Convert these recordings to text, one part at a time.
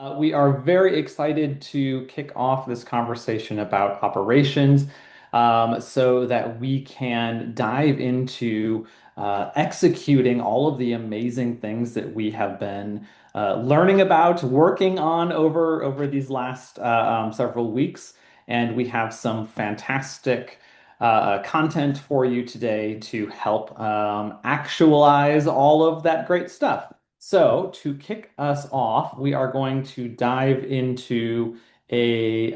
We are very excited to kick off this conversation about operations so that we can dive into executing all of the amazing things that we have been learning about, working on over these last several weeks. And we have some fantastic content for you today to help actualize all of that great stuff. So, to kick us off, we are going to dive into a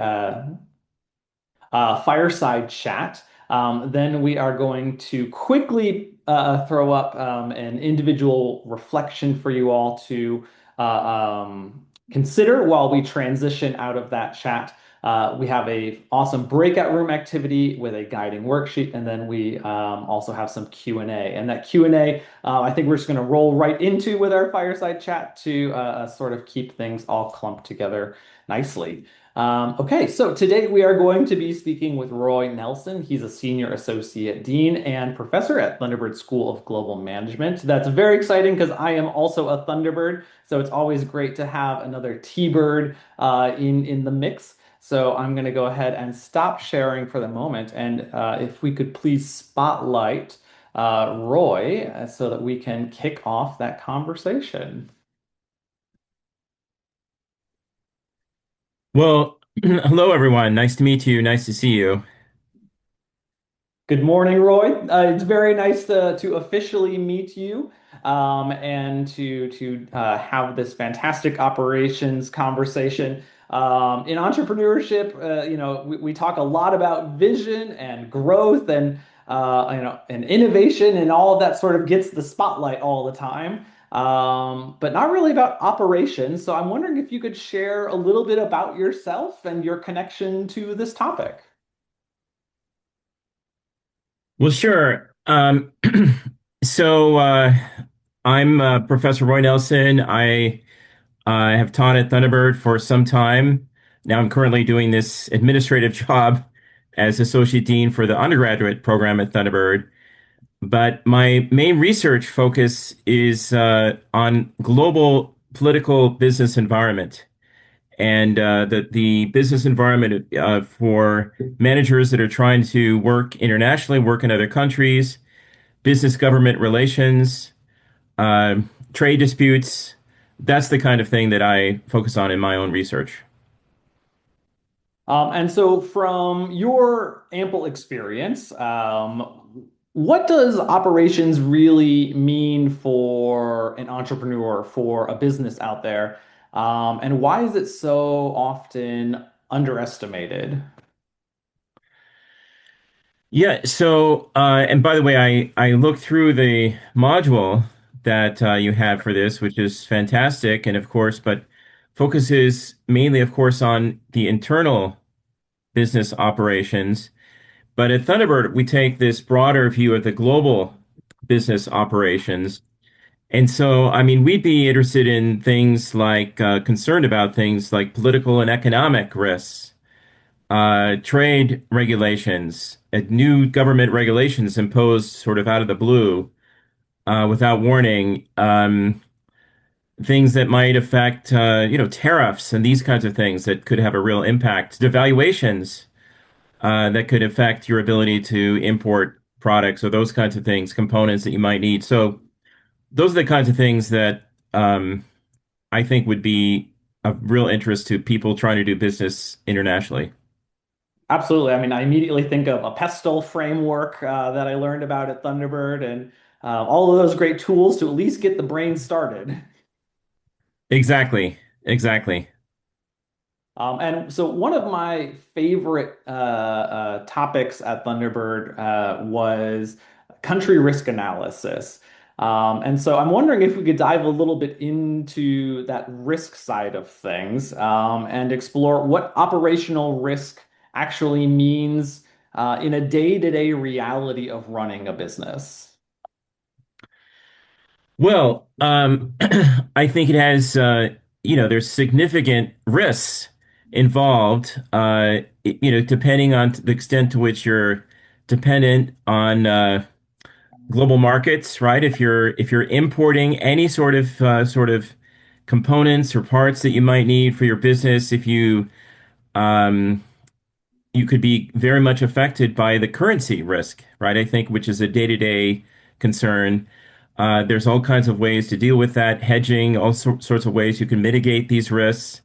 fireside chat. Then we are going to quickly throw up an individual reflection for you all to consider while we transition out of that chat. We have a awesome breakout room activity with a guiding worksheet, and then we also have some Q&A. And that Q&A, I think we're just going to roll right into with our fireside chat to sort of keep things all clumped together nicely. Okay, so today we are going to be speaking with Roy Nelson. He's a senior associate dean and professor at Thunderbird School of Global Management. That's very exciting because I am also a Thunderbird, so it's always great to have another T-Bird in the mix. So I'm going to go ahead and stop sharing for the moment, and if we could please spotlight Roy so that we can kick off that conversation. Well, hello everyone. Nice to meet you. Nice to see you. Good morning, Roy. It's very nice to officially meet you and to have this fantastic operations conversation. In entrepreneurship, we talk a lot about vision and growth and and innovation, and all of that sort of gets the spotlight all the time. But not really about operations. So I'm wondering if you could share a little bit about yourself and your connection to this topic. Well, sure. So I'm Professor Roy Nelson. I have taught at Thunderbird for some time. Now I'm currently doing this administrative job as associate dean for the undergraduate program at Thunderbird. But my main research focus is on global political business environment. And the business environment for managers that are trying to work internationally, work in other countries, business government relations, uh, trade disputes. That's the kind of thing that I focus on in my own research. And so, from your ample experience, what does operations really mean for an entrepreneur, for a business out there? And why is it so often underestimated? Yeah. So, and by the way, I looked through the module that you have for this, which is fantastic, and of course, but focuses mainly, of course, on the internal business operations. But at Thunderbird, we take this broader view of the global business operations. And so, I mean, we'd be interested in things like concerned about things like political and economic risks, trade regulations, new government regulations imposed sort of out of the blue, without warning, things that might affect, tariffs and these kinds of things that could have a real impact, devaluations that could affect your ability to import products or those kinds of things, components that you might need. So those are the kinds of things that I think would be of real interest to people trying to do business internationally. Absolutely. I mean, I immediately think of a pestle framework that I learned about at Thunderbird and all of those great tools to at least get the brain started. Exactly. Exactly. And so one of my favorite topics at Thunderbird was country risk analysis. And so I'm wondering if we could dive a little bit into that risk side of things and explore what operational risk actually means in a day-to-day reality of running a business. Well, I think it has, there's significant risks involved, depending on the extent to which you're dependent on global markets, right? If you're importing any sort of components or parts that you might need for your business. If you um, you could be very much affected by the currency risk, right? I think, which is a day-to-day concern. There's all kinds of ways to deal with that, hedging, sorts of ways you can mitigate these risks.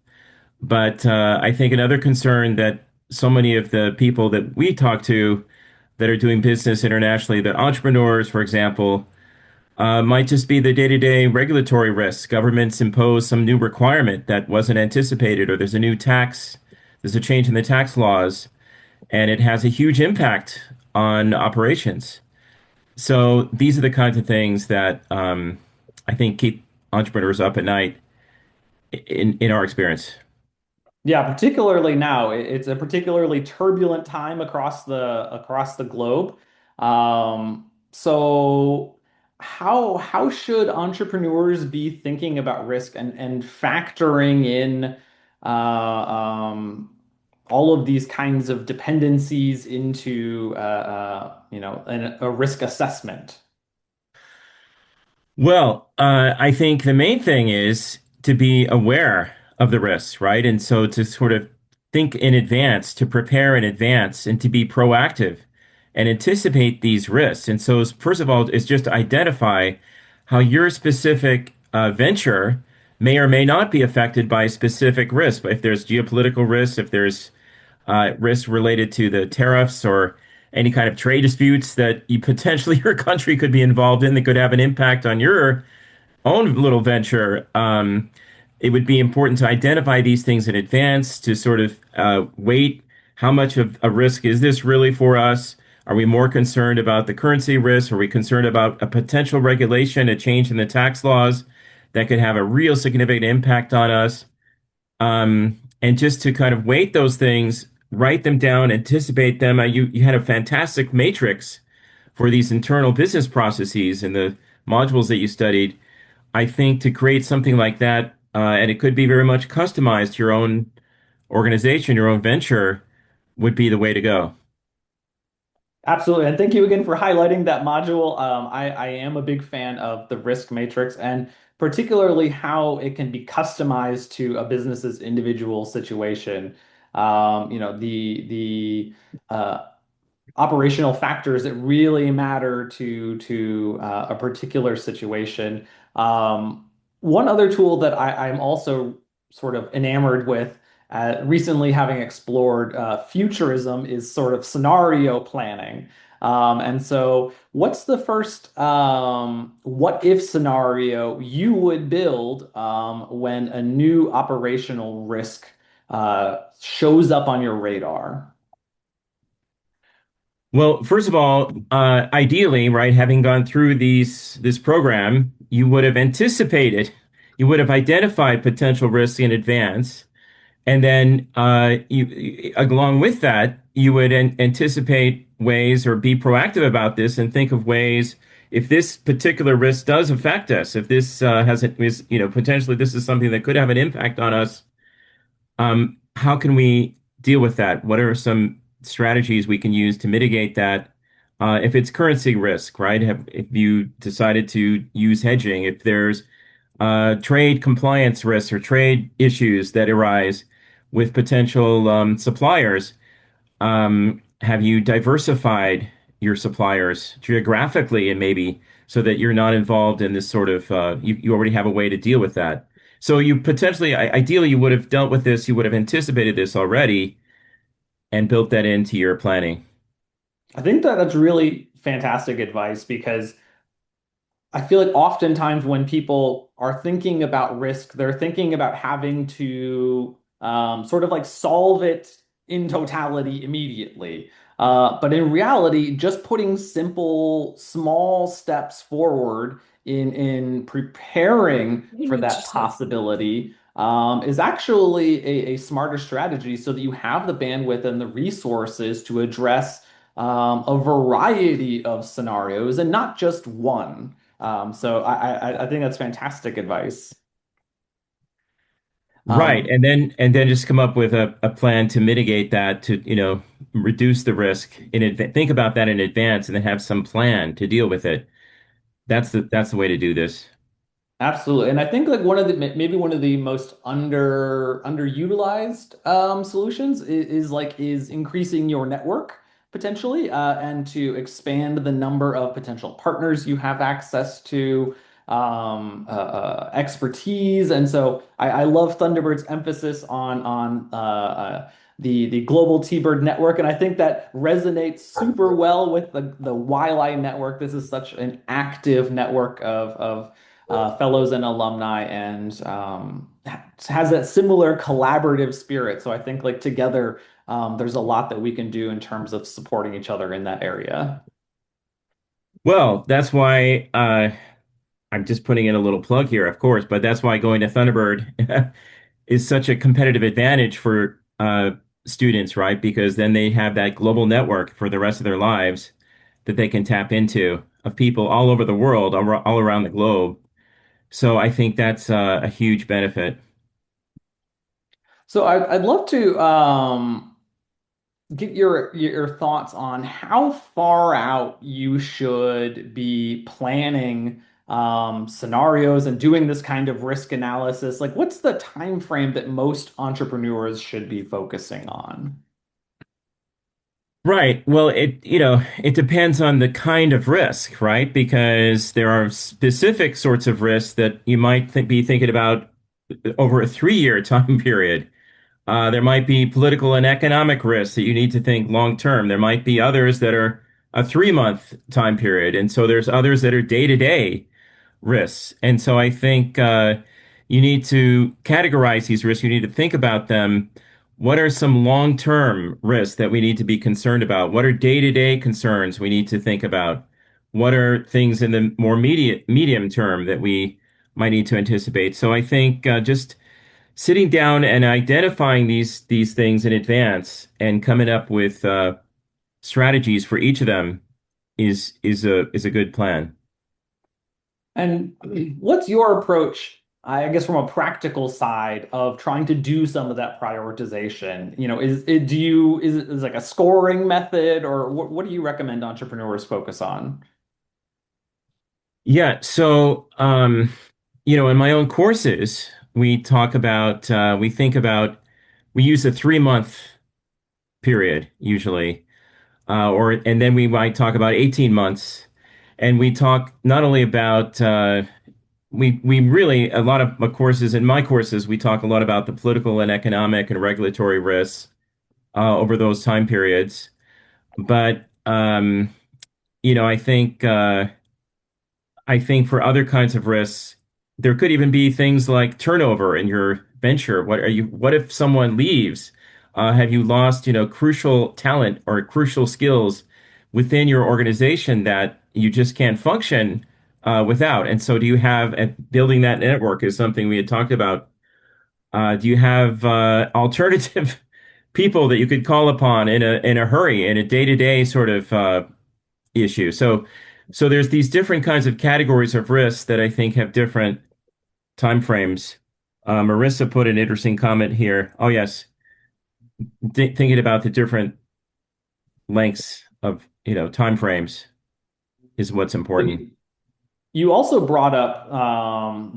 But I think another concern that so many of the people that we talk to that are doing business internationally, the entrepreneurs, for example, might just be the day-to-day regulatory risks. Governments impose some new requirement that wasn't anticipated, or there's a change in the tax laws, and it has a huge impact on operations. So these are the kinds of things that I think keep entrepreneurs up at night in our experience. Yeah, particularly now, it's a particularly turbulent time across the globe. So how should entrepreneurs be thinking about risk and factoring in all of these kinds of dependencies into a risk assessment? Well, I think the main thing is to be aware of the risks, right? And so to sort of think in advance, to prepare in advance, and to be proactive and anticipate these risks. And so, first of all, is just to identify how your specific venture may or may not be affected by specific risks. But if there's geopolitical risks, if there's risks related to the tariffs or any kind of trade disputes that you potentially your country could be involved in that could have an impact on your own little venture. It would be important to identify these things in advance to sort of weight how much of a risk is this really for us? Are we more concerned about the currency risk? Are we concerned about a potential regulation, a change in the tax laws that could have a real significant impact on us? And just to kind of weight those things, write them down, anticipate them. You had a fantastic matrix for these internal business processes in the modules that you studied. I think to create something like that, and it could be very much customized to your own organization, your own venture, would be the way to go. Absolutely. And thank you again for highlighting that module. I am a big fan of the risk matrix and particularly how it can be customized to a business's individual situation. The operational factors that really matter to a particular situation. One other tool that I'm also sort of enamored with, recently having explored futurism, is sort of scenario planning. And so, what's the first what if scenario you would build when a new operational risk shows up on your radar? Well, first of all, ideally, right, having gone through this program, you would have anticipated, you would have identified potential risks in advance. And then, along with that, you would anticipate ways or be proactive about this and think of ways if this particular risk does affect us, if this potentially this is something that could have an impact on us. How can we deal with that? What are some strategies we can use to mitigate that? If it's currency risk, right? If you decided to use hedging, if there's trade compliance risks or trade issues that arise with potential suppliers. Have you diversified your suppliers geographically and maybe so that you're not involved in this sort of, you already have a way to deal with that. So you potentially, ideally, you would have dealt with this, you would have anticipated this already and built that into your planning. I think that that's really fantastic advice because I feel like oftentimes when people are thinking about risk, they're thinking about having to sort of like solve it in totality immediately. But in reality, just putting simple, small steps forward in preparing for that possibility is actually a smarter strategy so that you have the bandwidth and the resources to address a variety of scenarios and not just one. So I think that's fantastic advice. Right. Um, And then just come up with a plan to mitigate that, to, reduce the risk in advance. Think about that in advance and then have some plan to deal with it. That's the way to do this. Absolutely. And I think like one of the maybe one of the most underutilized solutions is increasing your network potentially and to expand the number of potential partners you have access to expertise. And so I love Thunderbird's emphasis on the global T-Bird network. And I think that resonates super well with the YLAI network. This is such an active network of fellows and alumni and has that similar collaborative spirit. So I think like together, there's a lot that we can do in terms of supporting each other in that area. Well, that's why I'm just putting in a little plug here, of course, but that's why going to Thunderbird is such a competitive advantage for students, right? Because then they have that global network for the rest of their lives that they can tap into of people all over the world, all around the globe. So I think that's a huge benefit. So I'd love to get your thoughts on how far out you should be planning scenarios and doing this kind of risk analysis. Like, what's the time frame that most entrepreneurs should be focusing on? Right. Well, it depends on the kind of risk, right? Because there are specific sorts of risks that you might be thinking about over a 3-year time period. There might be political and economic risks that you need to think long term. There might be others that are a 3-month time period. And so there's others that are day to day risks. And so I think you need to categorize these risks. You need to think about them. What are some long term risks that we need to be concerned about? What are day to day concerns we need to think about? What are things in the more medium term that we might need to anticipate? So I think just sitting down and identifying these things in advance and coming up with strategies for each of them is a good plan. And what's your approach, I guess, from a practical side of trying to do some of that prioritization? You know, is it like a scoring method, or what do you recommend entrepreneurs focus on? Yeah, so in my own courses, we think about we use a 3-month period usually, or and then we might talk about 18 months, and we talk not only about we really a lot of my courses in my courses we talk a lot about the political and economic and regulatory risks over those time periods, but I think for other kinds of risks, there could even be things like turnover in your venture. What if someone leaves? Have you lost, crucial talent or crucial skills within your organization that you just can't function without? And so do you have, and building that network is something we had talked about. Do you have alternative people that you could call upon in a hurry, in a day-to-day sort of issue? So there's these different kinds of categories of risks that I think have different time frames. Marissa put an interesting comment here. Oh yes, thinking about the different lengths of time frames is what's important. You also brought up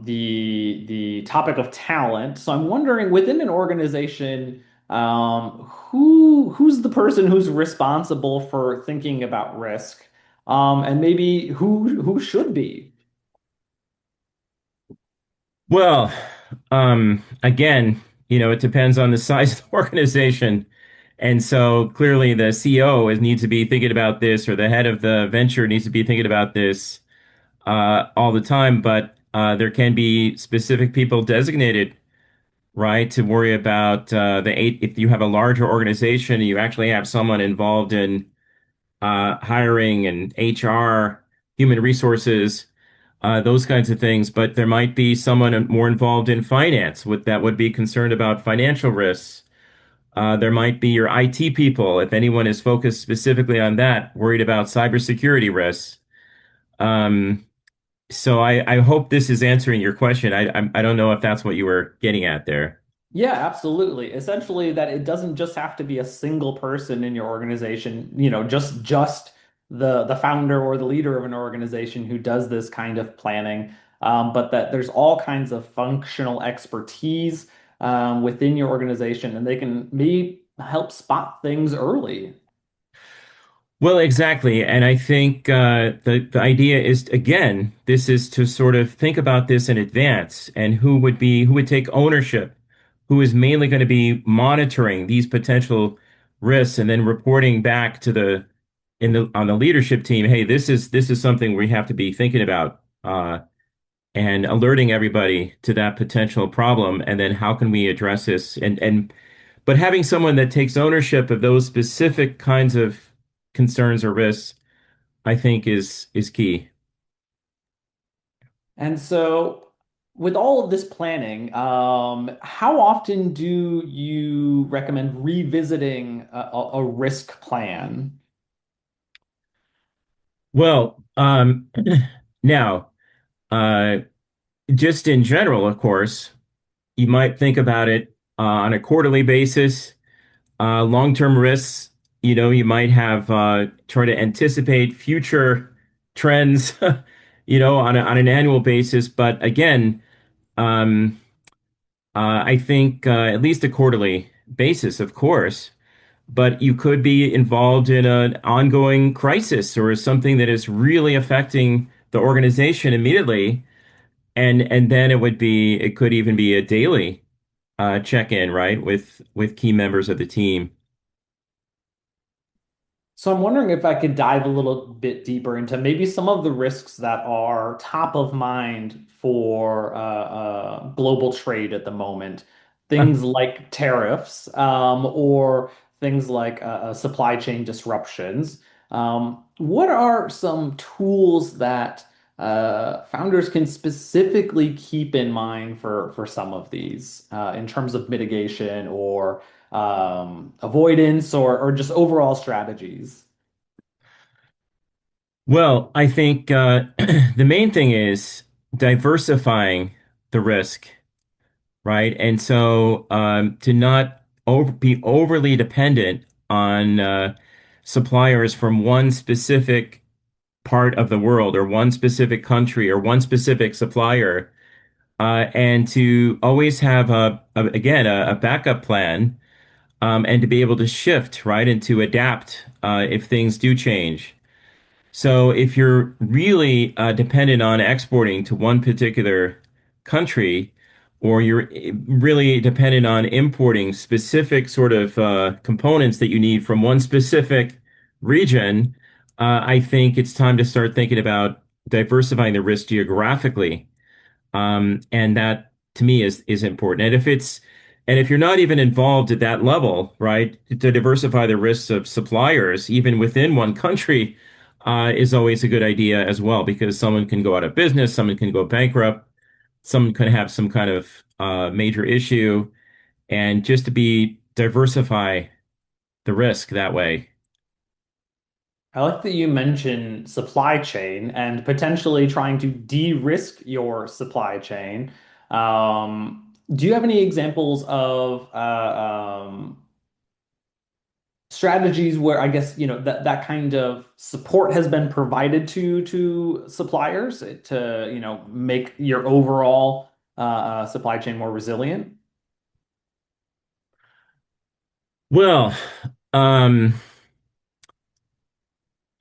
the topic of talent. So I'm wondering within an organization, who's the person who's responsible for thinking about risk, and maybe who should be. Well, again, it depends on the size of the organization. And so clearly the CEO needs to be thinking about this, or the head of the venture needs to be thinking about this all the time. But there can be specific people designated, right, to worry about the eight. If you have a larger organization, you actually have someone involved in hiring and HR, human resources, those kinds of things. But there might be someone more involved in finance that would be concerned about financial risks. There might be your IT people, if anyone is focused specifically on that, worried about cybersecurity risks. Um, so I hope this is answering your question. I don't know if that's what you were getting at there. Yeah, absolutely. Essentially, that it doesn't just have to be a single person in your organization, just the founder or the leader of an organization who does this kind of planning. but that there's all kinds of functional expertise within your organization, and they can maybe help spot things early. Well, exactly. And I think the idea is, again, this is to sort of think about this in advance and who would take ownership, who is mainly going to be monitoring these potential risks and then reporting back to the in the on the leadership team, hey, this is something we have to be thinking about, and alerting everybody to that potential problem, and then how can we address this? And but having someone that takes ownership of those specific kinds of concerns or risks, I think is key. And so, with all of this planning, how often do you recommend revisiting a risk plan? Well, now, uh, just in general, of course, you might think about it on a quarterly basis. Long-term risks, you might have try to anticipate future trends, on an annual basis. But again, um, I think at least a quarterly basis, of course. But you could be involved in an ongoing crisis or something that is really affecting the organization immediately, and then it could even be a daily check-in, right, with key members of the team. So I'm wondering if I could dive a little bit deeper into maybe some of the risks that are top of mind for global trade at the moment. Things like tariffs, or things like supply chain disruptions. What are some tools that founders can specifically keep in mind for some of these in terms of mitigation or avoidance or just overall strategies? Well, I think the main thing is diversifying the risk, right? And so to not be overly dependent on suppliers from one specific part of the world or one specific country or one specific supplier, and to always have again a backup plan, and to be able to shift, right, and to adapt if things do change. So if you're really dependent on exporting to one particular country, or you're really dependent on importing specific sort of components that you need from one specific region, I think it's time to start thinking about diversifying the risk geographically. And that to me is important. And if you're not even involved at that level, right, to diversify the risks of suppliers, even within one country, is always a good idea as well, because someone can go out of business, someone can go bankrupt, someone can have some kind of major issue, and just to be diversify the risk that way. I like that you mentioned supply chain and potentially trying to de-risk your supply chain. Do you have any examples of strategies where I guess that kind of support has been provided to suppliers to make your overall supply chain more resilient? Well, um,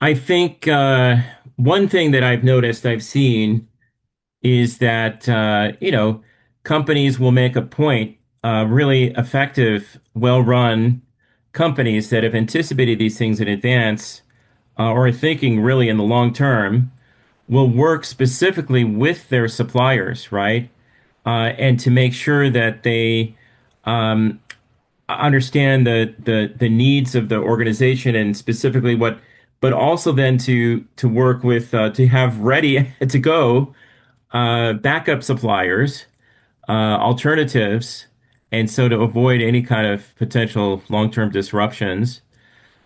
I think one thing that I've noticed, I've seen, is that companies will make a point, really effective, well-run companies that have anticipated these things in advance, or are thinking really in the long term, will work specifically with their suppliers, right? And to make sure that they um, understand the needs of the organization and specifically but also then to work with to have ready to go backup suppliers, alternatives, and so to avoid any kind of potential long-term disruptions.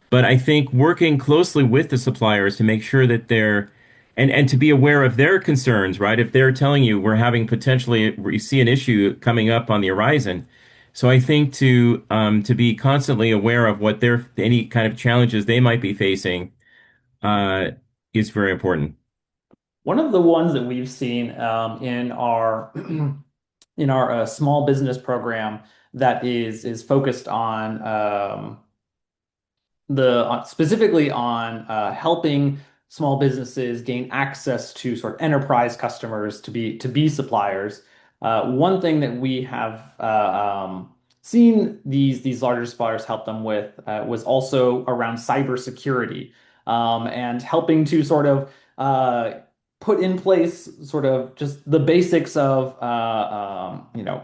But I think working closely with the suppliers to make sure that they're and to be aware of their concerns, right? If they're telling you we're having potentially we see an issue coming up on the horizon. So I think to be constantly aware of what their any kind of challenges they might be facing uh, is very important. One of the ones that we've seen in our in our small business program that is focused on specifically on helping small businesses gain access to sort of enterprise customers to be suppliers. One thing that we have seen these larger suppliers help them with was also around cybersecurity and helping to sort of put in place sort of just the basics of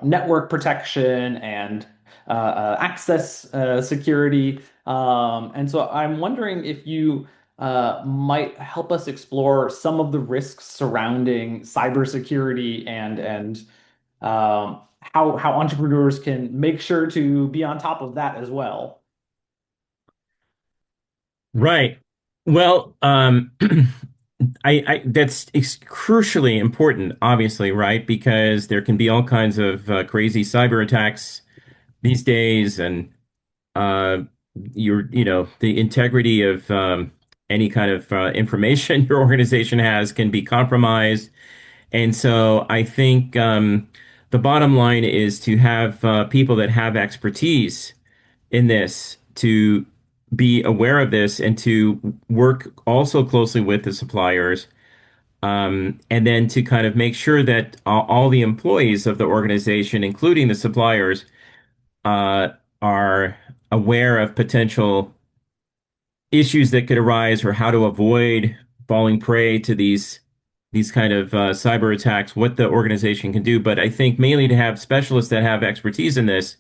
network protection and access security. And so I'm wondering if you might help us explore some of the risks surrounding cybersecurity and how entrepreneurs can make sure to be on top of that as well. Right. Well, I that's crucially important, obviously, right? Because there can be all kinds of crazy cyber attacks these days, and uh, the integrity of any kind of information your organization has can be compromised. And so I think the bottom line is to have people that have expertise in this to be aware of this and to work also closely with the suppliers, and then to kind of make sure that all the employees of the organization, including the suppliers, uh, are aware of potential issues that could arise or how to avoid falling prey to these kind of cyber attacks, what the organization can do. But I think mainly to have specialists that have expertise in this,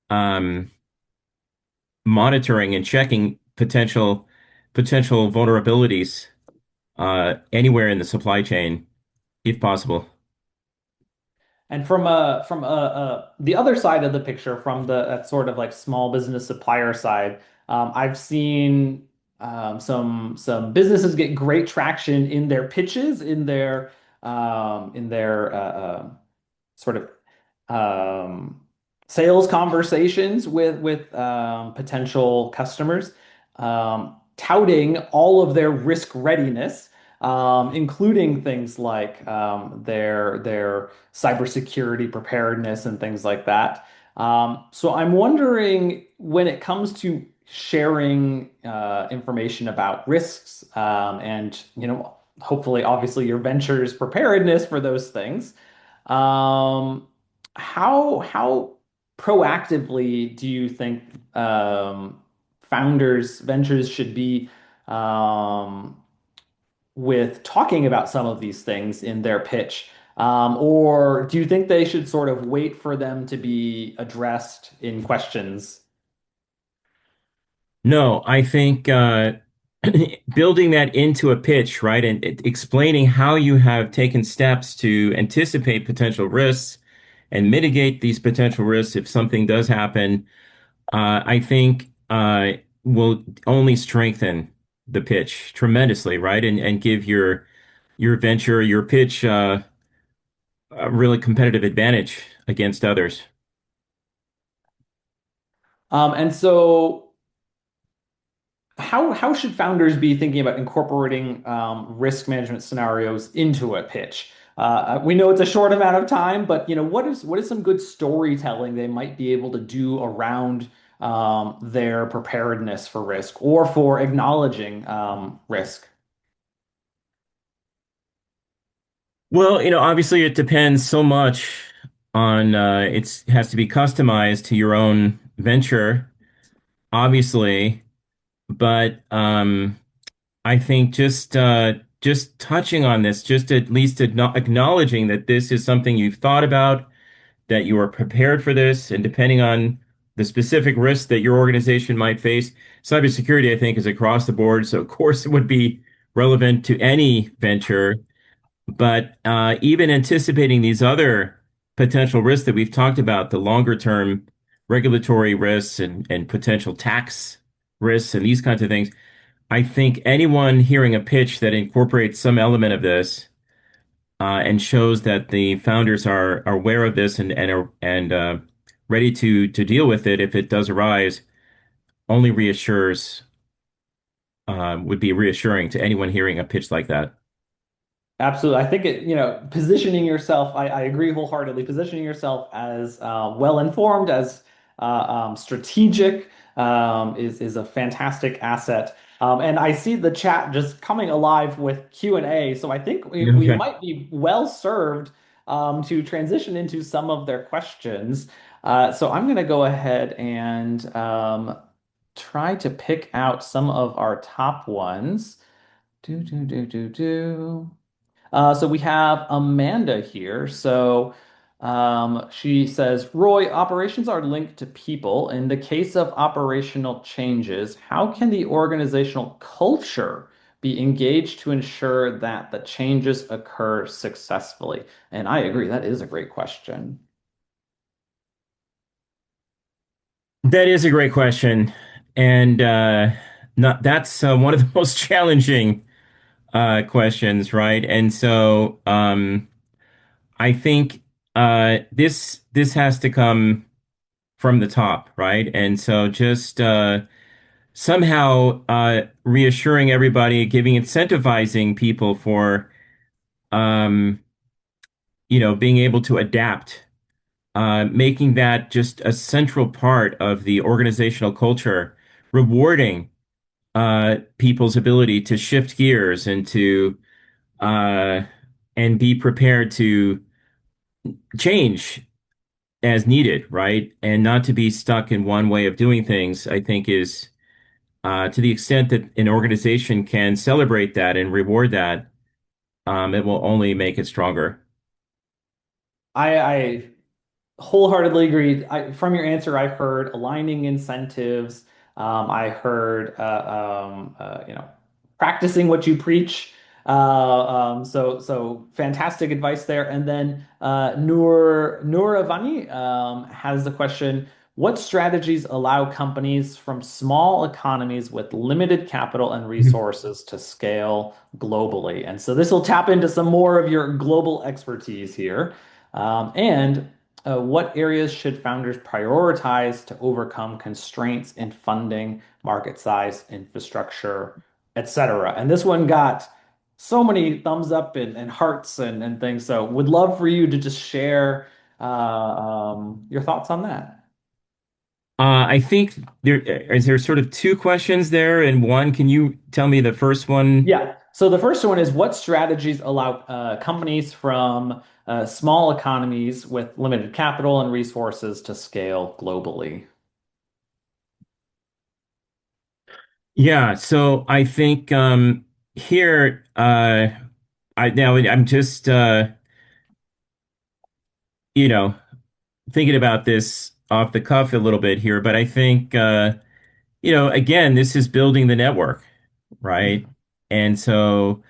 um, monitoring and checking potential vulnerabilities anywhere in the supply chain, if possible. And the other side of the picture, from the that sort of like small business supplier side, I've seen some businesses get great traction in their pitches, in their sort of um, sales conversations with potential customers, touting all of their risk readiness, including things like their cybersecurity preparedness and things like that. So I'm wondering when it comes to sharing information about risks and hopefully obviously your ventures preparedness for those things. Um, how proactively do you think founders, ventures should be um, with talking about some of these things in their pitch? Or do you think they should sort of wait for them to be addressed in questions? No, I think building that into a pitch, right, and explaining how you have taken steps to anticipate potential risks and mitigate these potential risks if something does happen, I think will only strengthen the pitch tremendously, right, and give your venture, your pitch, a really competitive advantage against others. And so how should founders be thinking about incorporating risk management scenarios into a pitch? We know it's a short amount of time, but what is some good storytelling they might be able to do around their preparedness for risk or for acknowledging risk? Well, obviously it depends so much on it has to be customized to your own venture, obviously, but I think just touching on this, just at least acknowledging that this is something you've thought about, that you are prepared for this, and depending on the specific risks that your organization might face, cybersecurity, I think, is across the board. So of course it would be relevant to any venture. But even anticipating these other potential risks that we've talked about, the longer term regulatory risks and potential tax risks and these kinds of things, I think anyone hearing a pitch that incorporates some element of this and shows that the founders are aware of this and ready to deal with it if it does arise, only reassures would be reassuring to anyone hearing a pitch like that. Absolutely. I think positioning yourself, I agree wholeheartedly. Positioning yourself as well informed, as strategic is a fantastic asset. And I see the chat just coming alive with Q&A. So I think we Okay. might be well served to transition into some of their questions. So I'm going to go ahead and try to pick out some of our top ones. Do, do, do, do, do. So we have Amanda here. So she says, Roy, operations are linked to people. In the case of operational changes, how can the organizational culture be engaged to ensure that the changes occur successfully? And I agree, that is a great question. That is a great question. And not that's one of the most challenging questions, right? And so I think this has to come from the top, right? And so just somehow reassuring everybody, incentivizing people for um, being able to adapt, making that just a central part of the organizational culture, rewarding people's ability to shift gears uh, and be prepared to change as needed, right? And not to be stuck in one way of doing things, I think is to the extent that an organization can celebrate that and reward that, it will only make it stronger. I wholeheartedly agreed. From your answer, I heard aligning incentives. I heard practicing what you preach. So fantastic advice there. And then Nuravani has the question: What strategies allow companies from small economies with limited capital and resources to scale globally? And so this will tap into some more of your global expertise here. And what areas should founders prioritize to overcome constraints in funding, market size, infrastructure, etc.? And this one got so many thumbs up and hearts and things. So would love for you to just share your thoughts on that. I think there sort of two questions there, and one. Can you tell me the first one? Yeah. So the first one is what strategies allow companies from small economies with limited capital and resources to scale globally? Yeah, so I think here I'm just you know thinking about this off the cuff a little bit here, but I think again, this is building the network, right? And so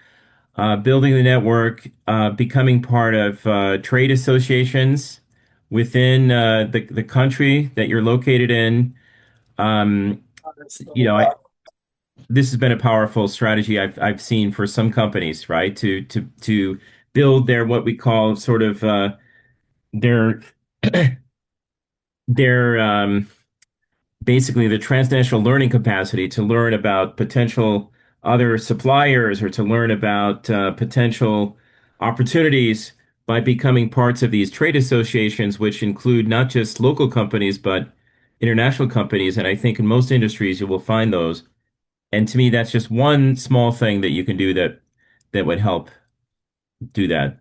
building the network, becoming part of trade associations within the country that you're located in. Um, this has been a powerful strategy I've seen for some companies, right? To build their what we call sort of their their basically the transnational learning capacity to learn about potential other suppliers or to learn about potential opportunities by becoming parts of these trade associations, which include not just local companies, but international companies. And I think in most industries, you will find those. And to me, that's just one small thing that you can do that would help do that.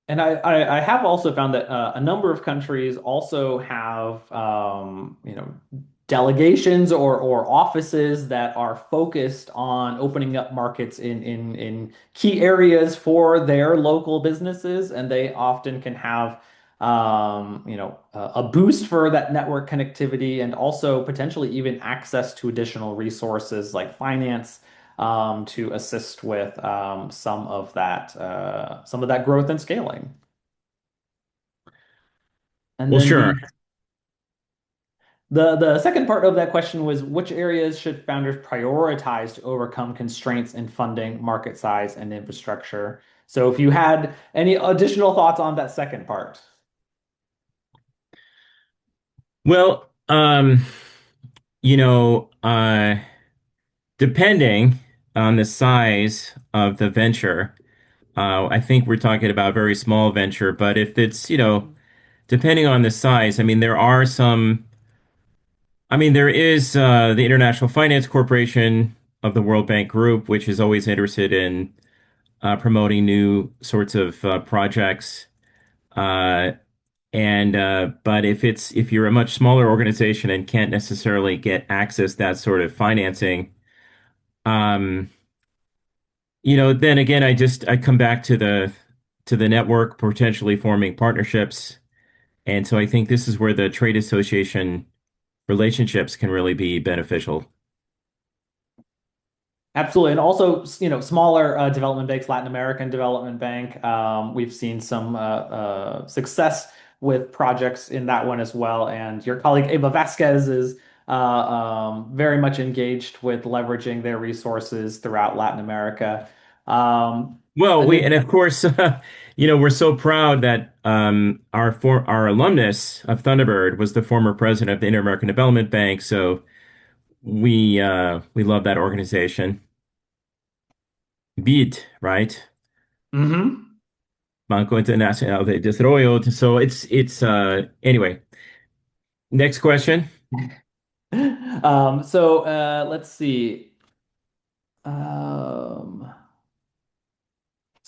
And I have also found that a number of countries also have delegations or offices that are focused on opening up markets in key areas for their local businesses, and they often can have a boost for that network connectivity and also potentially even access to additional resources like finance to assist with some of that growth and scaling. And Well, then sure. the second part of that question was which areas should founders prioritize to overcome constraints in funding, market size, and infrastructure? So if you had any additional thoughts on that second part. Well, you know, depending on the size of the venture, I think we're talking about very small venture, but if it's, depending on the size, I mean, there are some, I mean, there is the International Finance Corporation of the World Bank Group, which is always interested in promoting new sorts of projects. Uh, but if you're a much smaller organization and can't necessarily get access to that sort of financing, um, then again, I come back to the network, potentially forming partnerships. And so I think this is where the trade association relationships can really be beneficial. Absolutely. And also, smaller development banks, Latin American Development Bank. We've seen some success with projects in that one as well. And your colleague Ava Vasquez is very much engaged with leveraging their resources throughout Latin America. Well, I and think, of course, we're so proud that our alumnus of Thunderbird was the former president of the Inter-American Development Bank. So we love that organization. BID, right? Mhm. Banco Internacional de Desarrollo. So it's anyway. Next question. Let's see. Um,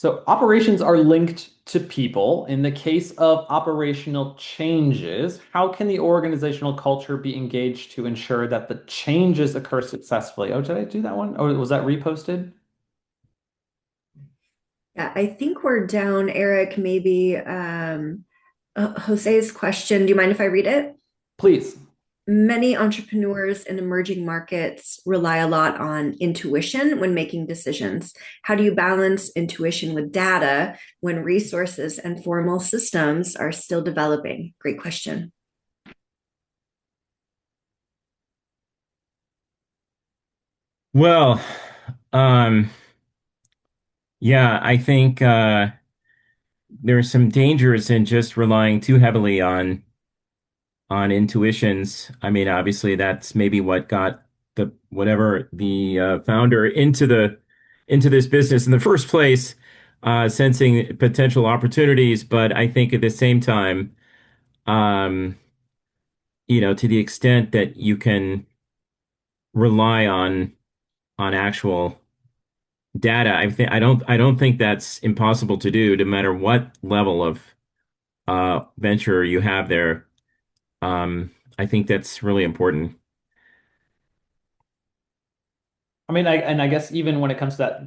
So operations are linked to people. In the case of operational changes, how can the organizational culture be engaged to ensure that the changes occur successfully? Oh, did I do that one? Or was that reposted? Yeah, I think we're down, Eric. Maybe Jose's question. Do you mind if I read it? Please. Many entrepreneurs in emerging markets rely a lot on intuition when making decisions. How do you balance intuition with data when resources and formal systems are still developing? Great question. Well, um, yeah, I think there are some dangers in just relying too heavily on intuitions. I mean, obviously, that's maybe what got the founder into this business in the first place, sensing potential opportunities. But I think at the same time, um, to the extent that you can rely on actual data, I don't think that's impossible to do, no matter what level of venture you have there. I think that's really important. I guess even when it comes to that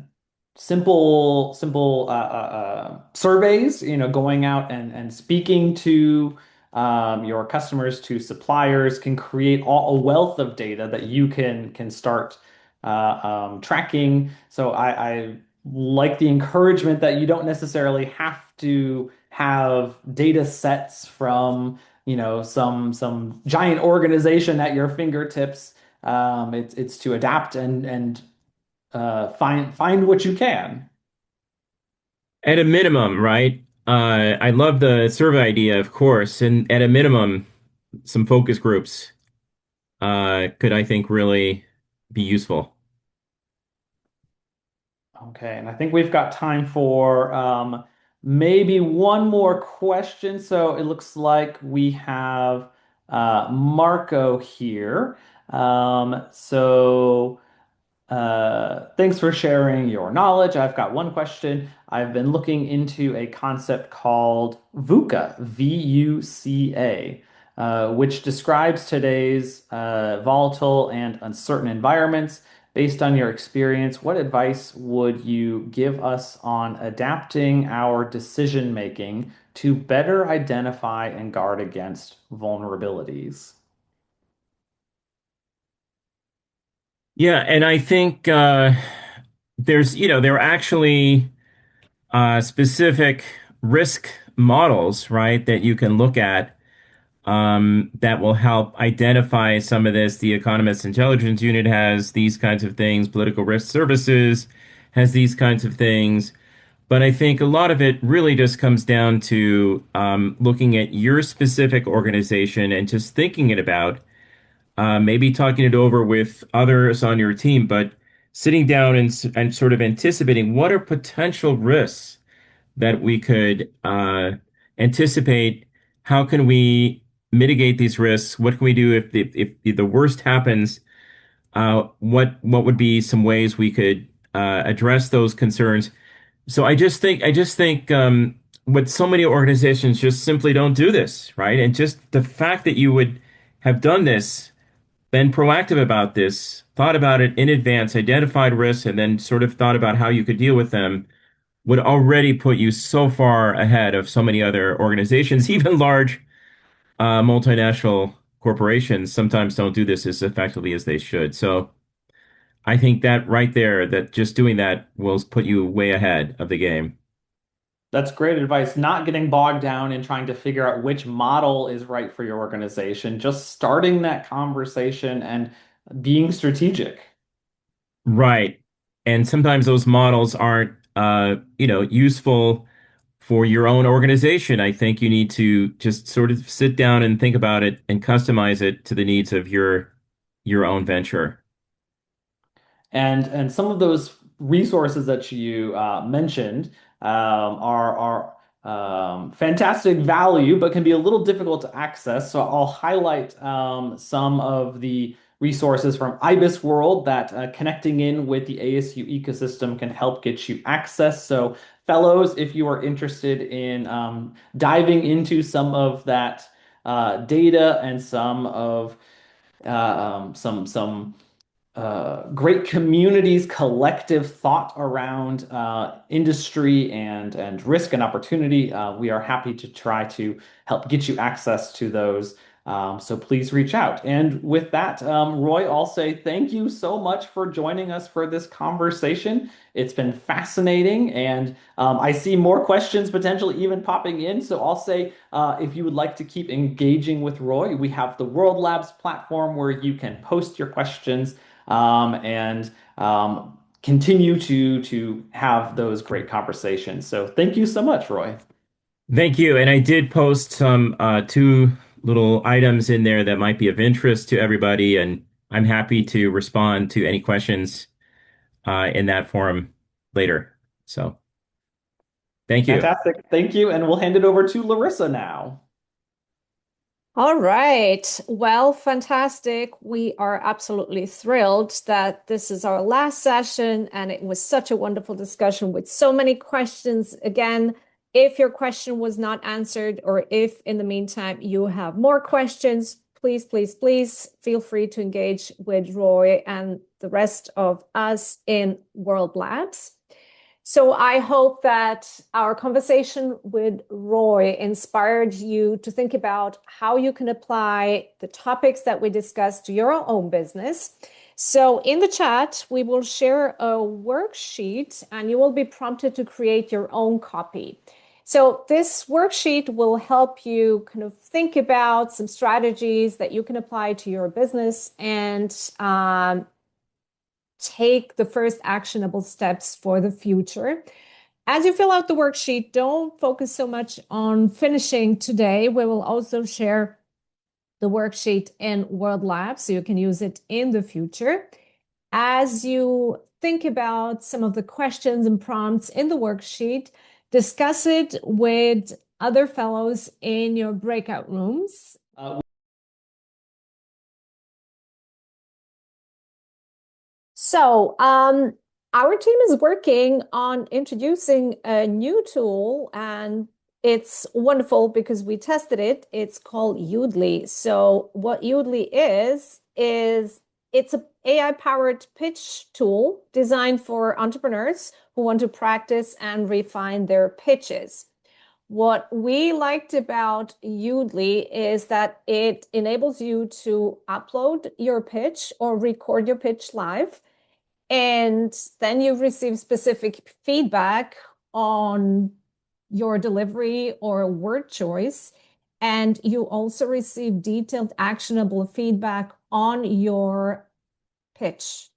simple surveys, going out and speaking to your customers, to suppliers, can create a wealth of data that you can start tracking. So I like the encouragement that you don't necessarily have to have data sets from, some giant organization at your fingertips. It's to adapt and find what you can. At a minimum, right? I love the survey idea, of course, and at a minimum, some focus groups could, I think, really be useful. Okay, and I think we've got time for maybe one more question. So it looks like we have Marco here. So. Thanks for sharing your knowledge. I've got one question. I've been looking into a concept called VUCA, VUCA, which describes today's volatile and uncertain environments. Based on your experience, what advice would you give us on adapting our decision making to better identify and guard against vulnerabilities? Yeah, and I think there are actually specific risk models, right, that you can look at that will help identify some of this. The Economist Intelligence Unit has these kinds of things. Political Risk Services has these kinds of things. But I think a lot of it really just comes down to looking at your specific organization and just thinking it about, maybe talking it over with others on your team, but sitting down and sort of anticipating what are potential risks. that we could anticipate how can we mitigate these risks? What can we do if the worst happens? What would be some ways we could address those concerns? So I just think what so many organizations just simply don't do this, right? And just the fact that you would have done this, been proactive about this, thought about it in advance, identified risks, and then sort of thought about how you could deal with them would already put you so far ahead of so many other organizations, even large multinational corporations sometimes don't do this as effectively as they should. So I think that right there, that just doing that will put you way ahead of the game. That's great advice. Not getting bogged down in trying to figure out which model is right for your organization, just starting that conversation and being strategic. Right. And sometimes those models aren't, useful for your own organization. I think you need to just sort of sit down and think about it and customize it to the needs of your own venture. And some of those resources that you mentioned are fantastic value, but can be a little difficult to access. So I'll highlight some of the resources from IBIS World that connecting in with the ASU ecosystem can help get you access. So fellows, if you are interested in diving into some of that data and some of some great communities, collective thought around industry and risk and opportunity. We are happy to try to help get you access to those. So please reach out. And with that, Roy, I'll say thank you so much for joining us for this conversation. It's been fascinating, and I see more questions potentially even popping in. So I'll say if you would like to keep engaging with Roy, we have the World Labs platform where you can post your questions and continue to have those great conversations. So thank you so much, Roy. Thank you. And I did post some two little items in there that might be of interest to everybody, and I'm happy to respond to any questions in that forum later. So thank you. Fantastic. Thank you. And we'll hand it over to Larissa now. All right. Well, fantastic. We are absolutely thrilled that this is our last session, and it was such a wonderful discussion with so many questions. Again, if your question was not answered, or if in the meantime you have more questions, please, please, please feel free to engage with Roy and the rest of us in World Labs. So I hope that our conversation with Roy inspired you to think about how you can apply the topics that we discussed to your own business. So in the chat, we will share a worksheet and you will be prompted to create your own copy. So this worksheet will help you kind of think about some strategies that you can apply to your business and take the first actionable steps for the future. As you fill out the worksheet, don't focus so much on finishing today. We will also share the worksheet in World Lab so you can use it in the future. As you think about some of the questions and prompts in the worksheet, discuss it with other fellows in your breakout rooms. So, our team is working on introducing a new tool, and it's wonderful because we tested it. It's called YLAI. So, what YLAI is it's an AI-powered pitch tool designed for entrepreneurs who want to practice and refine their pitches. What we liked about YLAI is that it enables you to upload your pitch or record your pitch live. And then you receive specific feedback on your delivery or word choice. And you also receive detailed, actionable feedback on your pitch.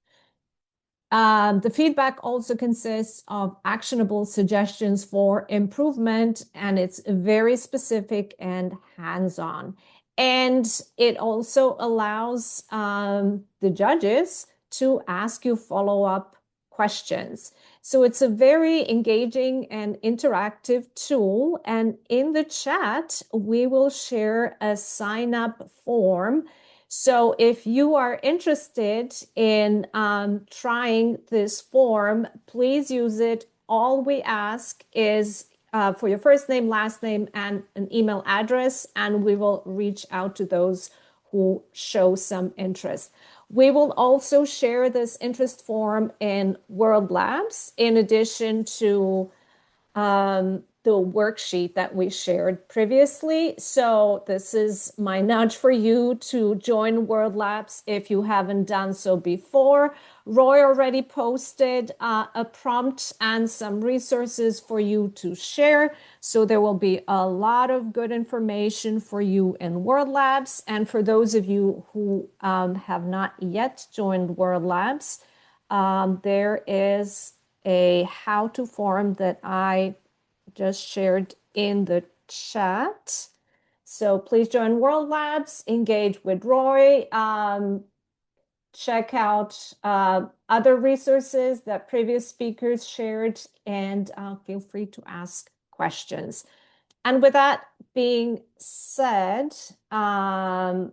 The feedback also consists of actionable suggestions for improvement, and it's very specific and hands-on. And it also allows the judges to ask you follow-up questions. So it's a very engaging and interactive tool. And in the chat, we will share a sign up form. So if you are interested in trying this form, please use it. All we ask is for your first name, last name, and an email address, and we will reach out to those who show some interest. We will also share this interest form in World Labs in addition to the worksheet that we shared previously. So this is my nudge for you to join World Labs if you haven't done so before. Roy already posted a prompt and some resources for you to share. So there will be a lot of good information for you in World Labs. And for those of you who have not yet joined World Labs, there is a how-to form that I just shared in the chat. So please join World Labs, engage with Roy, check out other resources that previous speakers shared, and feel free to ask questions. And with that being said, I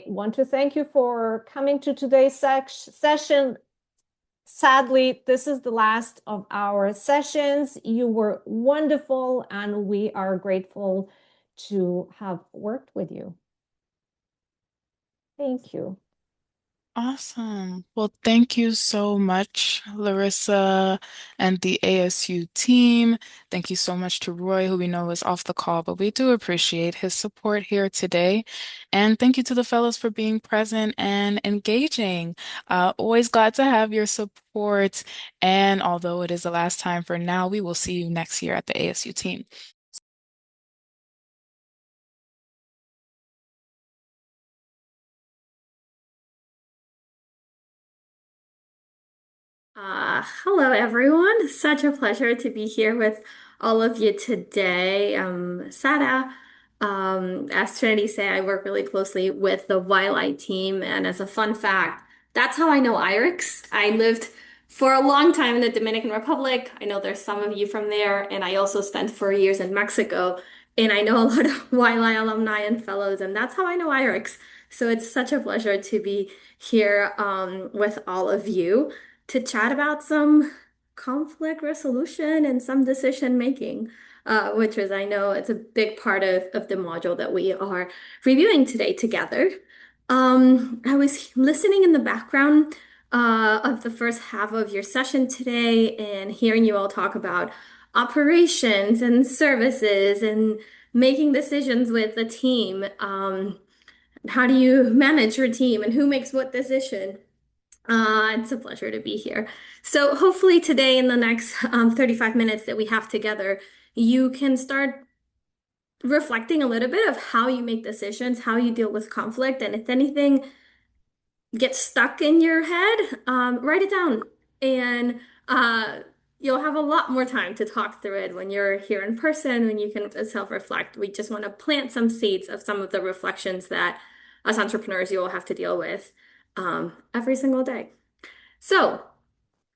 want to thank you for coming to today's session. Sadly, this is the last of our sessions. You were wonderful, and we are grateful to have worked with you. Thank you. Awesome. Well, thank you so much, Larissa and the ASU team. Thank you so much to Roy, who we know is off the call, but we do appreciate his support here today. And thank you to the fellows for being present and engaging. Always glad to have your support. And although it is the last time for now, we will see you next year at the ASU team. Hello, everyone. Such a pleasure to be here with all of you today. Sada, as Trinity say, I work really closely with the YLAI team, and as a fun fact, that's how I know IRIX. I lived for a long time in the Dominican Republic. I know there's some of you from there, and I also spent 4 years in Mexico, and I know a lot of YLAI alumni and fellows, and that's how I know IRIX. So it's such a pleasure to be here with all of you to chat about some conflict resolution and some decision making, which is, I know it's a big part of the module that we are reviewing today together. I was listening in the background of the first half of your session today and hearing you all talk about operations and services and making decisions with the team. How do you manage your team and who makes what decision? It's a pleasure to be here. So hopefully today in the next 35 minutes that we have together, you can start reflecting a little bit of how you make decisions, how you deal with conflict, and if anything gets stuck in your head, write it down. And you'll have a lot more time to talk through it when you're here in person, when you can self-reflect. We just want to plant some seeds of some of the reflections that us entrepreneurs you will have to deal with every single day. So,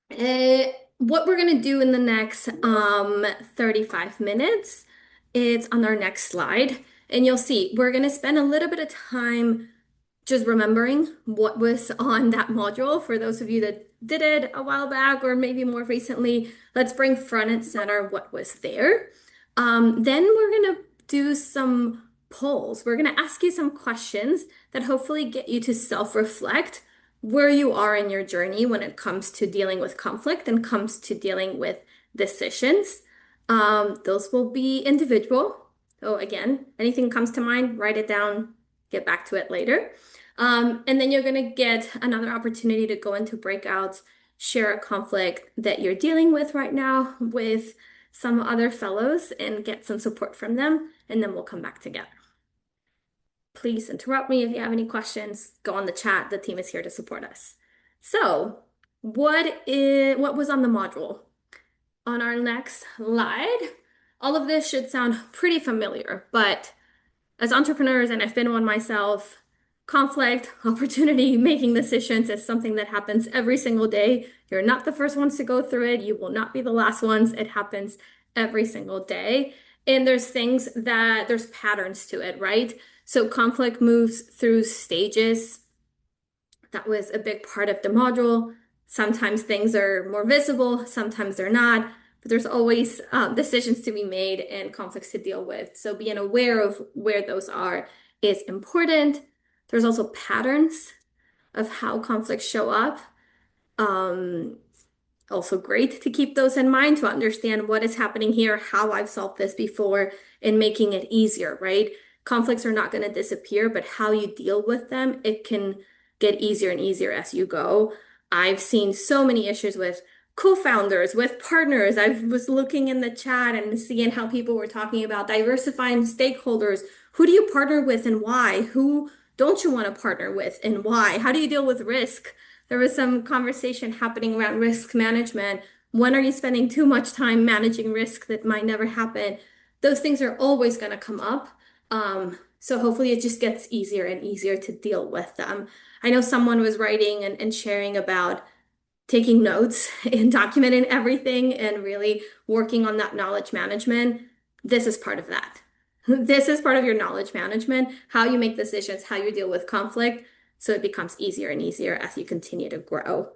what we're going to do in the next 35 minutes is on our next slide. And you'll see we're going to spend a little bit of time just remembering what was on that module. For those of you that did it a while back or maybe more recently, let's bring front and center what was there. Then we're going to do some polls. We're going to ask you some questions that hopefully get you to self-reflect where you are in your journey when it comes to dealing with conflict and comes to dealing with decisions. Those will be individual. So again, anything comes to mind, write it down, get back to it later. And then you're going to get another opportunity to go into breakouts, share a conflict that you're dealing with right now with some other fellows and get some support from them. And then we'll come back together. Please interrupt me if you have any questions. Go on the chat. The team is here to support us. So, what was on the module? On our next slide, all of this should sound pretty familiar, but as entrepreneurs, and I've been one myself, conflict, opportunity, making decisions is something that happens every single day. You're not the first ones to go through it. You will not be the last ones. It happens every single day. And there's patterns to it, right? So conflict moves through stages. That was a big part of the module. Sometimes things are more visible, sometimes they're not, but there's always decisions to be made and conflicts to deal with. So being aware of where those are is important. There's also patterns of how conflicts show up. Um, Also great to keep those in mind to understand what is happening here, how I've solved this before, and making it easier, right? Conflicts are not going to disappear, but how you deal with them, it can get easier and easier as you go. I've seen so many issues with co-founders, with partners. I was looking in the chat and seeing how people were talking about diversifying stakeholders. Who do you partner with and why? Who don't you want to partner with and why? How do you deal with risk? There was some conversation happening around risk management. When are you spending too much time managing risk that might never happen? Those things are always going to come up. So hopefully it just gets easier and easier to deal with them. I know someone was writing and sharing about taking notes and documenting everything and really working on that knowledge management. This is part of that. This is part of your knowledge management, how you make decisions, how you deal with conflict. So it becomes easier and easier as you continue to grow.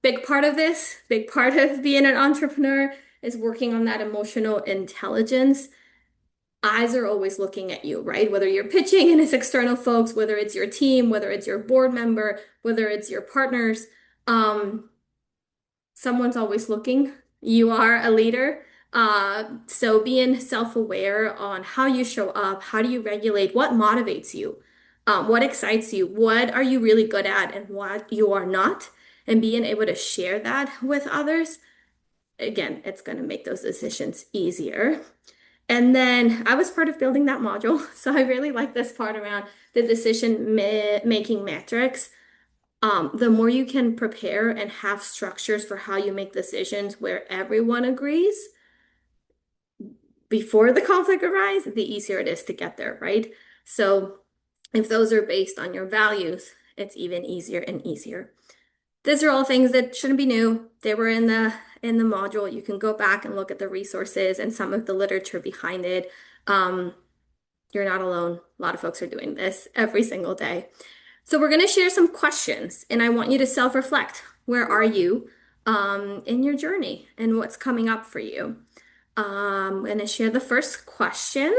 Big part of this, big part of being an entrepreneur is working on that emotional intelligence. Eyes are always looking at you, right? Whether you're pitching and it's external folks, whether it's your team, whether it's your board member, whether it's your partners, someone's always looking. You are a leader. So being self-aware on how you show up, how do you regulate, what motivates you, what excites you, what are you really good at and what you are not, and being able to share that with others. Again, it's going to make those decisions easier. And then I was part of building that module. So I really like this part around the decision making metrics. The more you can prepare and have structures for how you make decisions where everyone agrees before the conflict arises, the easier it is to get there, right? So if those are based on your values, it's even easier and easier. These are all things that shouldn't be new. They were in the module. You can go back and look at the resources and some of the literature behind it. You're not alone. A lot of folks are doing this every single day. So we're going to share some questions, and I want you to self-reflect. Where are you in your journey and what's coming up for you? I'm going to share the first question.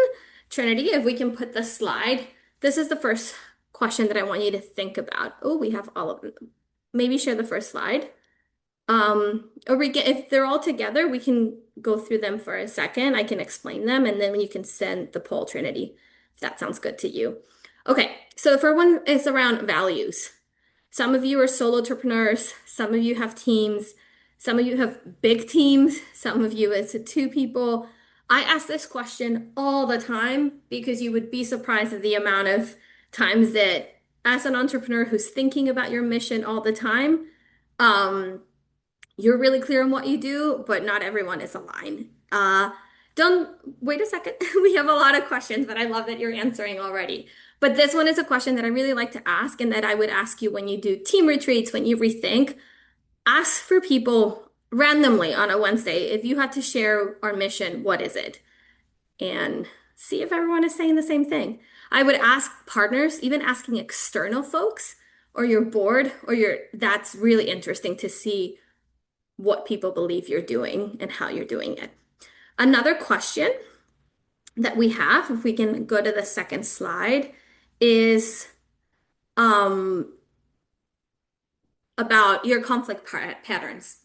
Trinity, if we can put the slide. This is the first question that I want you to think about. Oh, we have all of them. Maybe share the first slide. If they're all together, we can go through them for a second. I can explain them, and then you can send the poll, Trinity, if that sounds good to you. Okay, so the first one is around values. Some of you are solo entrepreneurs. Some of you have teams. Some of you have big teams. Some of you it's two people. I ask this question all the time because you would be surprised at the amount of times that as an entrepreneur who's thinking about your mission all the time, you're really clear on what you do, but not everyone is aligned. Don't wait a second. We have a lot of questions, but I love that you're answering already. But this one is a question that I really like to ask and that I would ask you when you do team retreats, when you rethink. Ask for people randomly on a Wednesday, if you had to share our mission, what is it? And see if everyone is saying the same thing. I would ask partners, even asking external folks or your board that's really interesting to see what people believe you're doing and how you're doing it. Another question that we have, if we can go to the second slide, is about your conflict patterns.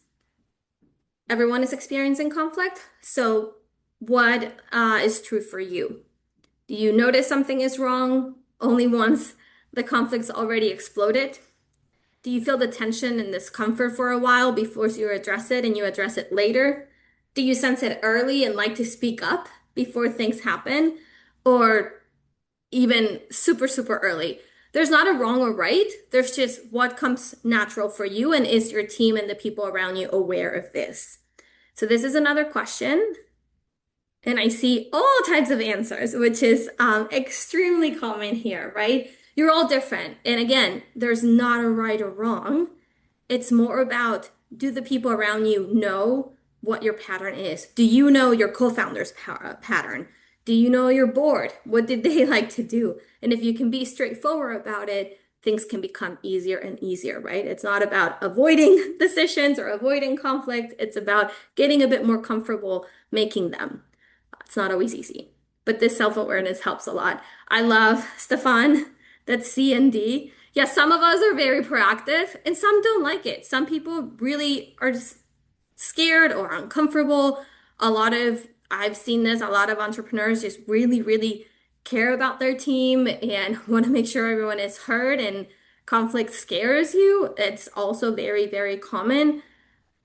Everyone is experiencing conflict, so what is true for you? Do you notice something is wrong only once the conflict's already exploded? Do you feel the tension and discomfort for a while before you address it and you address it later? Do you sense it early and like to speak up before things happen? Or even super, super early? There's not a wrong or right. There's just what comes natural for you, and is your team and the people around you aware of this? So this is another question. And I see all types of answers, which is extremely common here, right? You're all different. And again, there's not a right or wrong. It's more about, do the people around you know what your pattern is? Do you know your co-founder's pattern? Do you know your board? What did they like to do? And if you can be straightforward about it, things can become easier and easier, right? It's not about avoiding decisions or avoiding conflict. It's about getting a bit more comfortable making them. It's not always easy, but this self-awareness helps a lot. I love Stefan, that's C and D. Yeah, some of us are very proactive and some don't like it. Some people really are just scared or uncomfortable. I've seen this, a lot of entrepreneurs just really, really care about their team and want to make sure everyone is heard, and conflict scares you. It's also very, very common.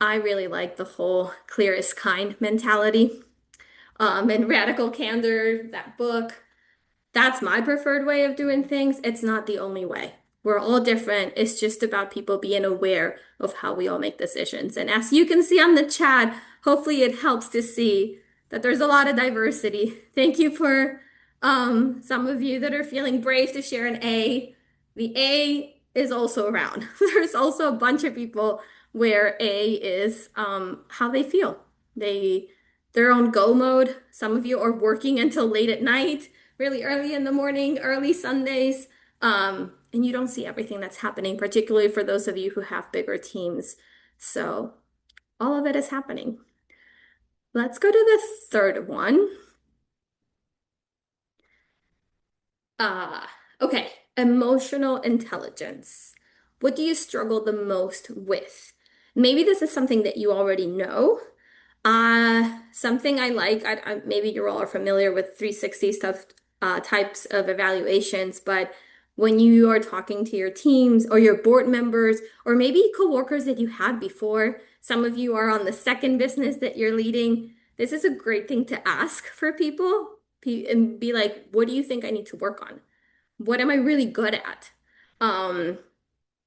I really like the whole clear is kind mentality, and Radical Candor, that book. That's my preferred way of doing things. It's not the only way. We're all different. It's just about people being aware of how we all make decisions. And as you can see on the chat, hopefully it helps to see that there's a lot of diversity. Thank you for some of you that are feeling brave to share an A. The A is also around. There's also a bunch of people where A is how they feel. They're on go mode. Some of you are working until late at night, really early in the morning, early Sundays, and you don't see everything that's happening, particularly for those of you who have bigger teams. So all of it is happening. Let's go to the third one. Uh, okay, emotional intelligence. What do you struggle the most with? Maybe this is something that you already know. Something I like, maybe you all are familiar with 360 stuff, types of evaluations, but when you are talking to your teams or your board members, or maybe coworkers that you had before, some of you are on the second business that you're leading, this is a great thing to ask for people and be like, what do you think I need to work on? What am I really good at? Um,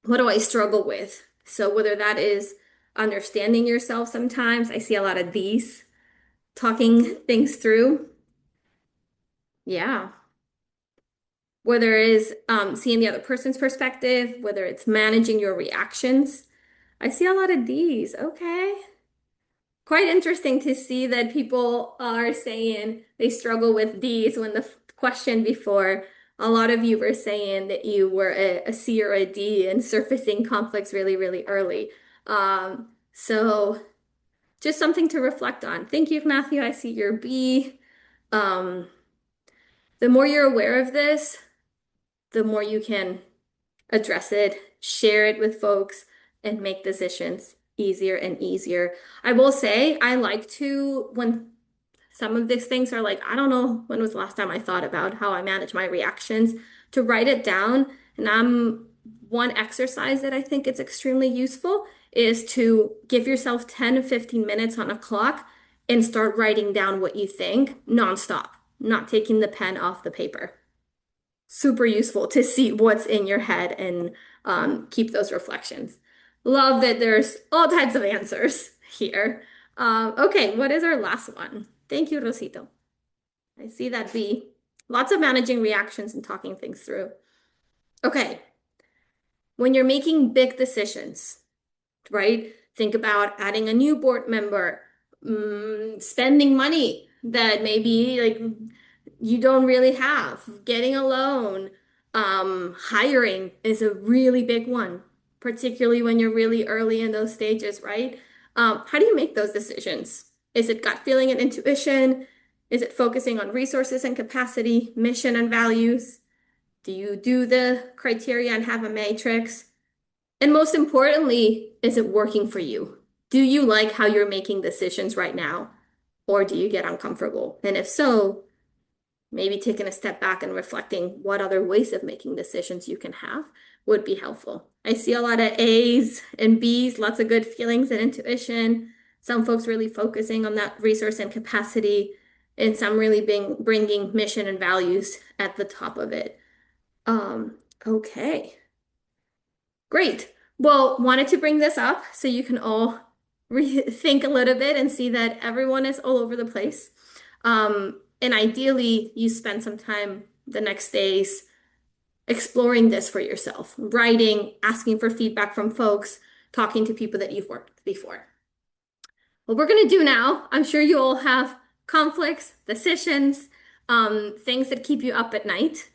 what do I struggle with? So whether that is understanding yourself sometimes, I see a lot of these, talking things through. Yeah. Whether it is seeing the other person's perspective, whether it's managing your reactions. I see a lot of these. Okay. Quite interesting to see that people are saying they struggle with these when the question before, a lot of you were saying that you were a C or a D and surfacing conflicts really, really early. So just something to reflect on. Thank you, Matthew. I see your B. Um, the more you're aware of this, the more you can address it, share it with folks, and make decisions easier and easier. I will say, I like to, when some of these things are like, I don't know when was the last time I thought about how I manage my reactions, to write it down. And one exercise that I think is extremely useful is to give yourself 10 to 15 minutes on a clock and start writing down what you think nonstop, not taking the pen off the paper. Super useful to see what's in your head and keep those reflections. Love that there's all types of answers here. Okay, what is our last one? Thank you, Rosito. I see that B. Lots of managing reactions and talking things through. Okay, when you're making big decisions, right? Think about adding a new board member, spending money that maybe like you don't really have, getting a loan, hiring is a really big one, particularly when you're really early in those stages, right? How do you make those decisions? Is it gut feeling and intuition? Is it focusing on resources and capacity, mission and values? Do you do the criteria and have a matrix? And most importantly, is it working for you? Do you like how you're making decisions right now? Or do you get uncomfortable? And if so, maybe taking a step back and reflecting what other ways of making decisions you can have would be helpful. I see a lot of A's and B's, lots of good feelings and intuition. Some folks really focusing on that resource and capacity, and some really bringing mission and values at the top of it. Okay. Great. Well, wanted to bring this up so you can all rethink a little bit and see that everyone is all over the place. And ideally, you spend some time the next days exploring this for yourself, writing, asking for feedback from folks, talking to people that you've worked with before. What we're going to do now, I'm sure you all have conflicts, decisions, things that keep you up at night.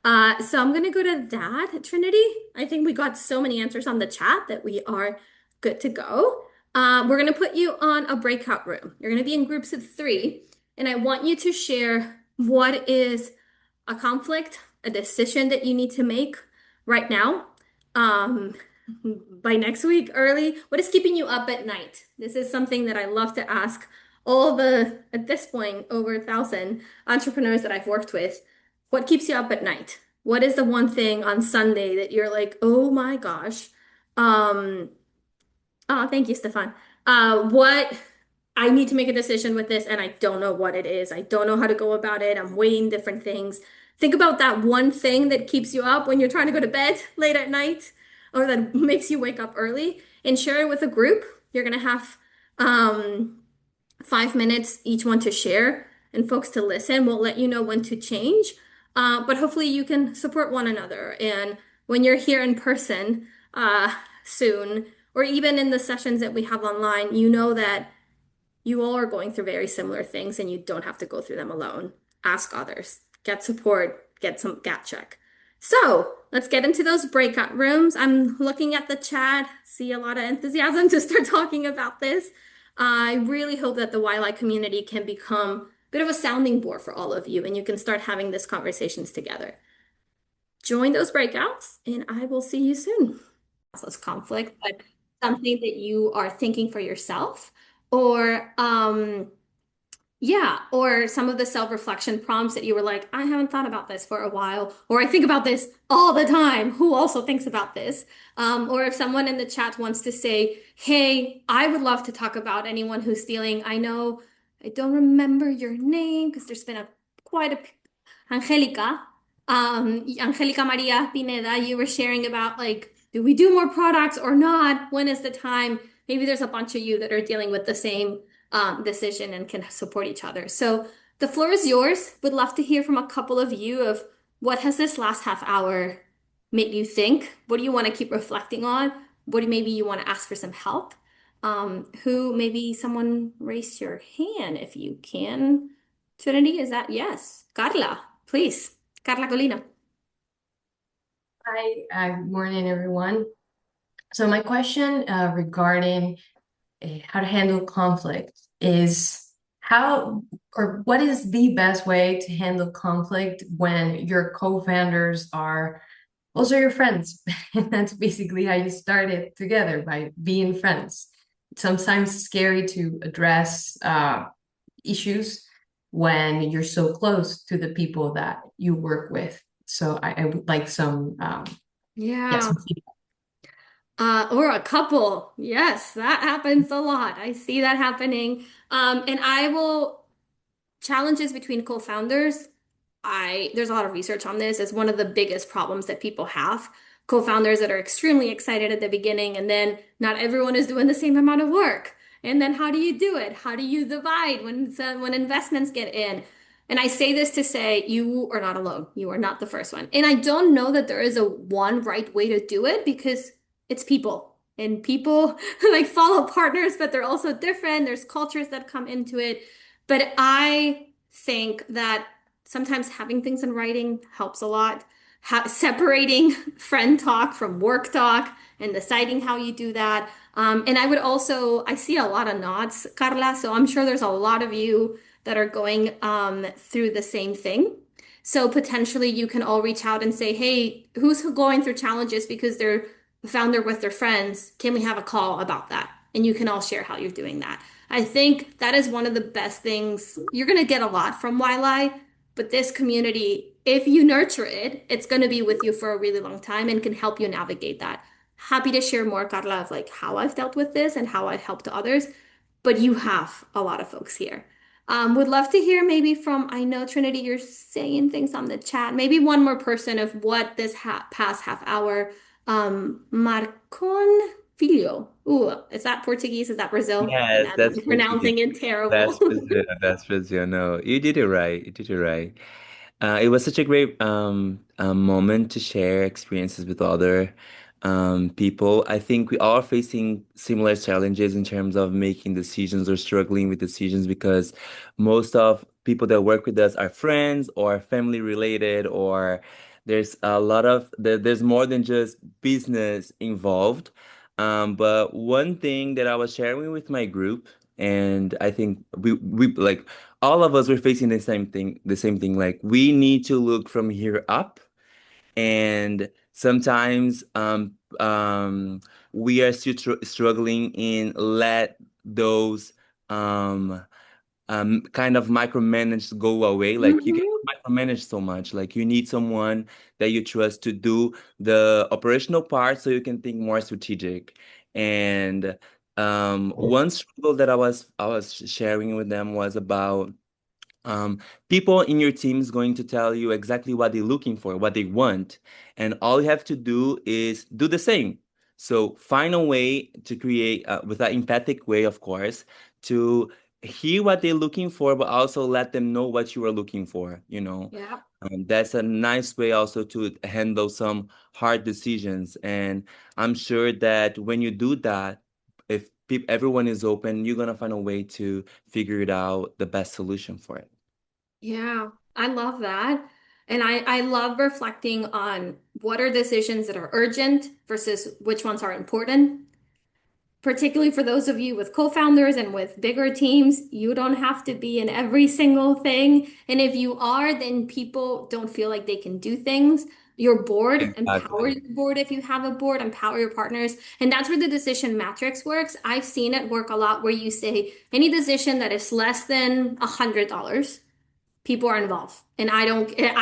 So I'm going to go to that, Trinity. I think we got so many answers on the chat that we are good to go. We're going to put you on a breakout room. You're going to be in groups of 3, and I want you to share what is a conflict, a decision that you need to make right now. By next week early, what is keeping you up at night? This is something that I love to ask all the, at this point, over 1,000 entrepreneurs that I've worked with. What keeps you up at night? What is the one thing on Sunday that you're like, oh my gosh? Um, oh, thank you, Stefan. What I need to make a decision with this, and I don't know what it is. I don't know how to go about it. I'm weighing different things. Think about that one thing that keeps you up when you're trying to go to bed late at night, or that makes you wake up early, and share it with a group. You're gonna have 5 minutes each one to share, and folks to listen. We'll let you know when to change. But hopefully you can support one another. And when you're here in person soon, or even in the sessions that we have online, you know that you all are going through very similar things and you don't have to go through them alone. Ask others, get support, get some gap check. So let's get into those breakout rooms. I'm looking at the chat, see a lot of enthusiasm to start talking about this. I really hope that the YLAI community can become a bit of a sounding board for all of you and you can start having these conversations together. Join those breakouts and I will see you soon. Causeless conflict, but something that you are thinking for yourself, or yeah, or some of the self-reflection prompts that you were like, I haven't thought about this for a while, or I think about this all the time. Who also thinks about this? Or if someone in the chat wants to say, hey, I would love to talk about anyone who's stealing. I know I don't remember your name because there's been quite a Angelica. Angelica Maria Pineda, you were sharing about like, do we do more products or not? When is the time? Maybe there's a bunch of you that are dealing with the same decision and can support each other. So the floor is yours. Would love to hear from a couple of you of what has this last half hour made you think? What do you want to keep reflecting on? What do maybe you want to ask for some help? Who maybe someone raise your hand if you can. Trinity, is that yes? Carla, please. Carla Colina. Hi, good morning, everyone. So my question regarding how to handle conflict is how or what is the best way to handle conflict when your co-founders are also your friends? And that's basically how you started together, by being friends. It's sometimes scary to address issues when you're so close to the people that you work with. So I would like some Yeah. some feedback. Or a couple. Yes, that happens a lot. I see that happening. And I will challenges between co-founders. There's a lot of research on this as one of the biggest problems that people have. Co-founders that are extremely excited at the beginning, and then not everyone is doing the same amount of work. And then how do you do it? How do you divide when investments get in? And I say this to say you are not alone. You are not the first one. And I don't know that there is a one right way to do it because it's people. And people like follow partners, but they're also different. There's cultures that come into it. But I think that sometimes having things in writing helps a lot. Separating friend talk from work talk and deciding how you do that. And I would also, I see a lot of nods, Carla, so I'm sure there's a lot of you that are going through the same thing. So potentially you can all reach out and say, hey, who's going through challenges because they're a founder with their friends? Can we have a call about that? And you can all share how you're doing that. I think that is one of the best things. You're going to get a lot from YLAI, but this community, if you nurture it, it's going to be with you for a really long time and can help you navigate that. Happy to share more, Carla, of like how I've dealt with this and how I've helped others, but you have a lot of folks here. Would love to hear maybe from, I know Trinity, you're saying things on the chat, maybe one more person of what this past half hour, Marcon Filho. Ooh, is that Portuguese? Is that Brazil? And Yes, I'm that's Brazil. pronouncing it terrible. That's Brazil. That's Brazil. No, you did it right. You did it right. It was such a great moment to share experiences with other people. I think we are facing similar challenges in terms of making decisions or struggling with decisions because most of people that work with us are friends or family related, or there's more than just business involved. But one thing that I was sharing with my group, and I think we like all of us were facing the same thing. Like we need to look from here up, and sometimes we are still struggling in let those um kind of micromanage go away. Like you cannot Mhm. micromanage so much. Like you need someone that you trust to do the operational part so you can think more strategic. And one struggle that I was sharing with them was about um, people in your team is going to tell you exactly what they're looking for, what they want, and all you have to do is do the same. So find a way to create, with an empathic way, of course, to hear what they're looking for, but also let them know what you are looking for. Yeah. That's a nice way also to handle some hard decisions. And I'm sure that when you do that, if everyone is open, you're gonna find a way to figure it out the best solution for it. Yeah, I love that. And I love reflecting on what are decisions that are urgent versus which ones are important. Particularly for those of you with co-founders and with bigger teams, you don't have to be in every single thing. And if you are, then people don't feel like they can do things. Your board, empower Exactly. your board if you have a board, empower your partners. And that's where the decision matrix works. I've seen it work a lot where you say any decision that is less than $100, people are involved and I don't care.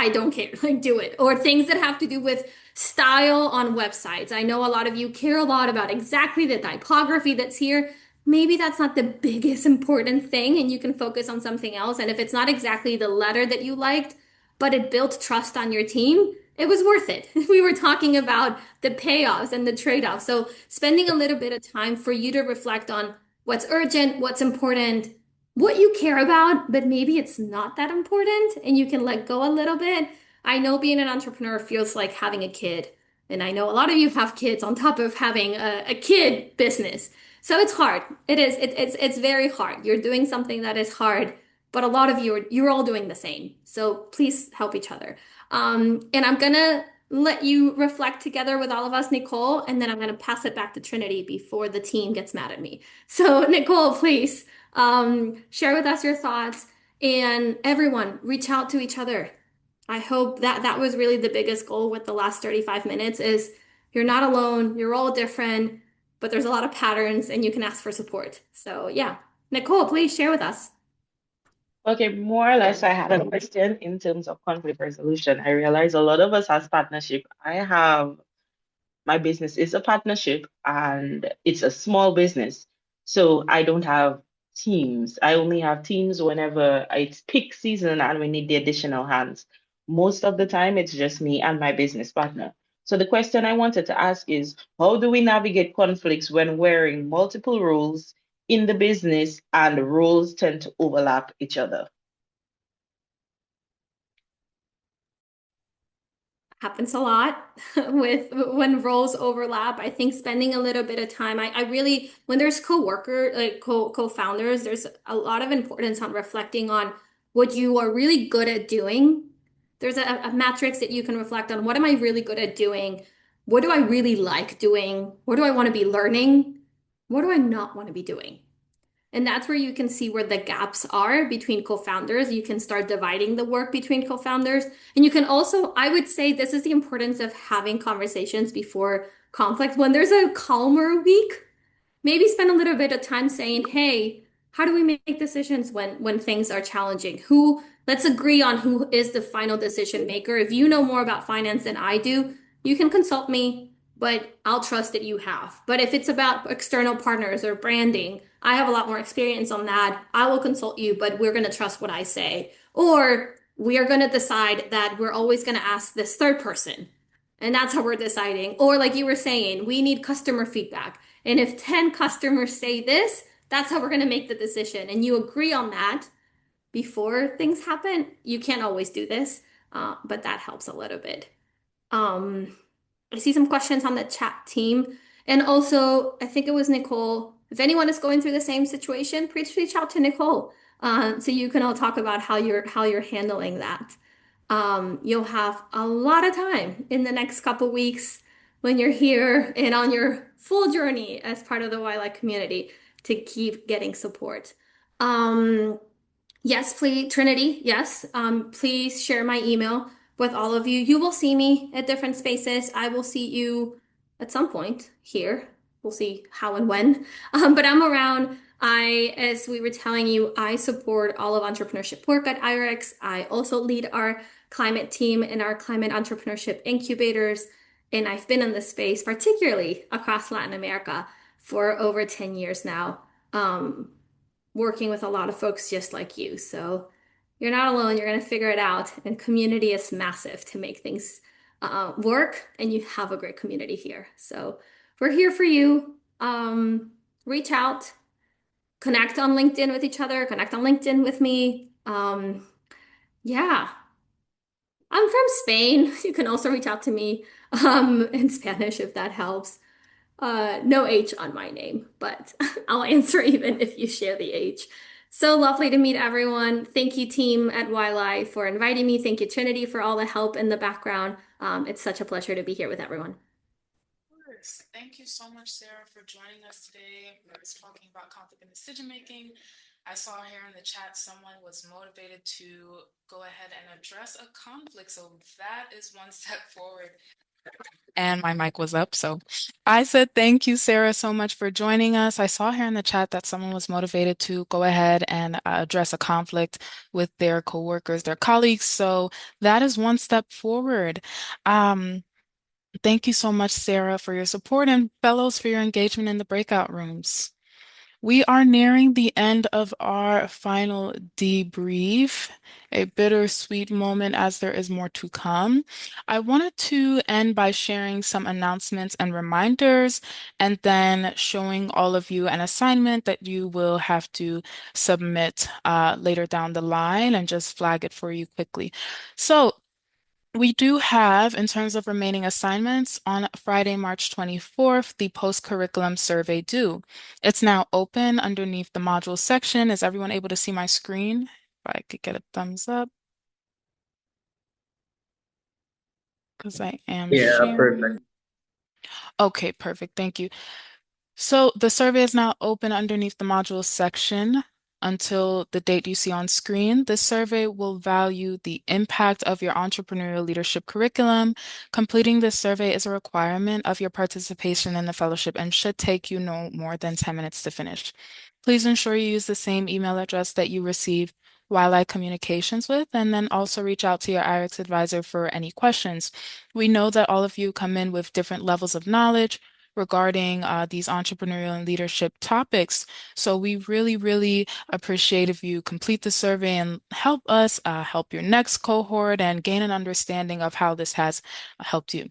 Like, do it. Or things that have to do with style on websites. I know a lot of you care a lot about exactly the typography that's here. Maybe that's not the biggest important thing and you can focus on something else. And if it's not exactly the letter that you liked, but it built trust on your team, it was worth it. We were talking about the payoffs and the trade-offs. So spending a little bit of time for you to reflect on what's urgent, what's important, what you care about, but maybe it's not that important and you can let go a little bit. I know being an entrepreneur feels like having a kid. And I know a lot of you have kids on top of having a kid business. So it's hard. It is. It's very hard. You're doing something that is hard, but a lot of you're all doing the same. So please help each other. And I'm gonna let you reflect together with all of us, Nicole, and then I'm gonna pass it back to Trinity before the team gets mad at me. So Nicole, please. Share with us your thoughts and everyone reach out to each other. I hope that that was really the biggest goal with the last 35 minutes is you're not alone, you're all different, but there's a lot of patterns and you can ask for support. So yeah, Nicole, please share with us. Okay, more or less, I had a question in terms of conflict resolution. I realize a lot of us has partnership. I have my business is a partnership and it's a small business. So I don't have teams. I only have teams whenever it's peak season and we need the additional hands. Most of the time, it's just me and my business partner. So the question I wanted to ask is, how do we navigate conflicts when wearing multiple roles in the business and the roles tend to overlap each other? Happens a lot with when roles overlap. I think spending a little bit of time, I really, when there's co-worker, like co-founders, there's a lot of importance on reflecting on what you are really good at doing. There's a matrix that you can reflect on. What am I really good at doing? What do I really like doing? What do I want to be learning? What do I not want to be doing? And that's where you can see where the gaps are between co-founders. You can start dividing the work between co-founders. And you can also, I would say this is the importance of having conversations before conflict. When there's a calmer week, maybe spend a little bit of time saying, hey, how do we make decisions when things are challenging? Let's agree on who is the final decision maker. If you know more about finance than I do, you can consult me, but I'll trust that you have. But if it's about external partners or branding, I have a lot more experience on that. I will consult you, but we're going to trust what I say. Or we are going to decide that we're always going to ask this third person. And that's how we're deciding. Or like you were saying, we need customer feedback. And if 10 customers say this, that's how we're going to make the decision. And you agree on that before things happen. You can't always do this. but that helps a little bit. Um, I see some questions on the chat team. And also, I think it was Nicole. If anyone is going through the same situation, please reach out to Nicole. So you can all talk about how you're handling that. You'll have a lot of time in the next couple weeks when you're here and on your full journey as part of the YLAI community to keep getting support. Um, Yes, please, Trinity, yes. Please share my email with all of you. You will see me at different spaces. I will see you at some point here. We'll see how and when. But I'm around. As we were telling you, I support all of entrepreneurship work at IREX. I also lead our climate team and our climate entrepreneurship incubators. And I've been in this space, particularly across Latin America, for over 10 years now. Working with a lot of folks just like you. So you're not alone. You're going to figure it out. And community is massive to make things work. And you have a great community here. So we're here for you. Reach out, connect on LinkedIn with each other, connect on LinkedIn with me. Yeah, I'm from Spain. You can also reach out to me in Spanish if that helps. No H on my name, but I'll answer even if you share the H. So lovely to meet everyone. Thank you, team at YLAI, for inviting me. Thank you, Trinity, for all the help in the background. It's such a pleasure to be here with everyone. Of course. Thank you so much, Sarah, for joining us today. We were talking about conflict and decision making. I saw here in the chat someone was motivated to go ahead and address a conflict. So that is one step forward. And my mic was up. So I said, thank you, Sarah, so much for joining us. I saw here in the chat that someone was motivated to go ahead and address a conflict with their coworkers, their colleagues. So that is one step forward. Thank you so much, Sarah, for your support and fellows for your engagement in the breakout rooms. We are nearing the end of our final debrief, a bittersweet moment as there is more to come. I wanted to end by sharing some announcements and reminders, and then showing all of you an assignment that you will have to submit later down the line and just flag it for you quickly. So, we do have, in terms of remaining assignments, on Friday, March 24th, the post-curriculum survey due. It's now open underneath the module section. Is everyone able to see my screen? If I could get a thumbs up, because I am Yeah, sharing. perfect. Okay, perfect. Thank you. So the survey is now open underneath the modules section until the date you see on screen. This survey will value the impact of your entrepreneurial leadership curriculum. Completing this survey is a requirement of your participation in the fellowship and should take you no more than 10 minutes to finish. Please ensure you use the same email address that you receive YLAI communications with, and then also reach out to your IREX advisor for any questions. We know that all of you come in with different levels of knowledge regarding these entrepreneurial and leadership topics. So we really, really appreciate if you complete the survey and help us help your next cohort and gain an understanding of how this has helped you.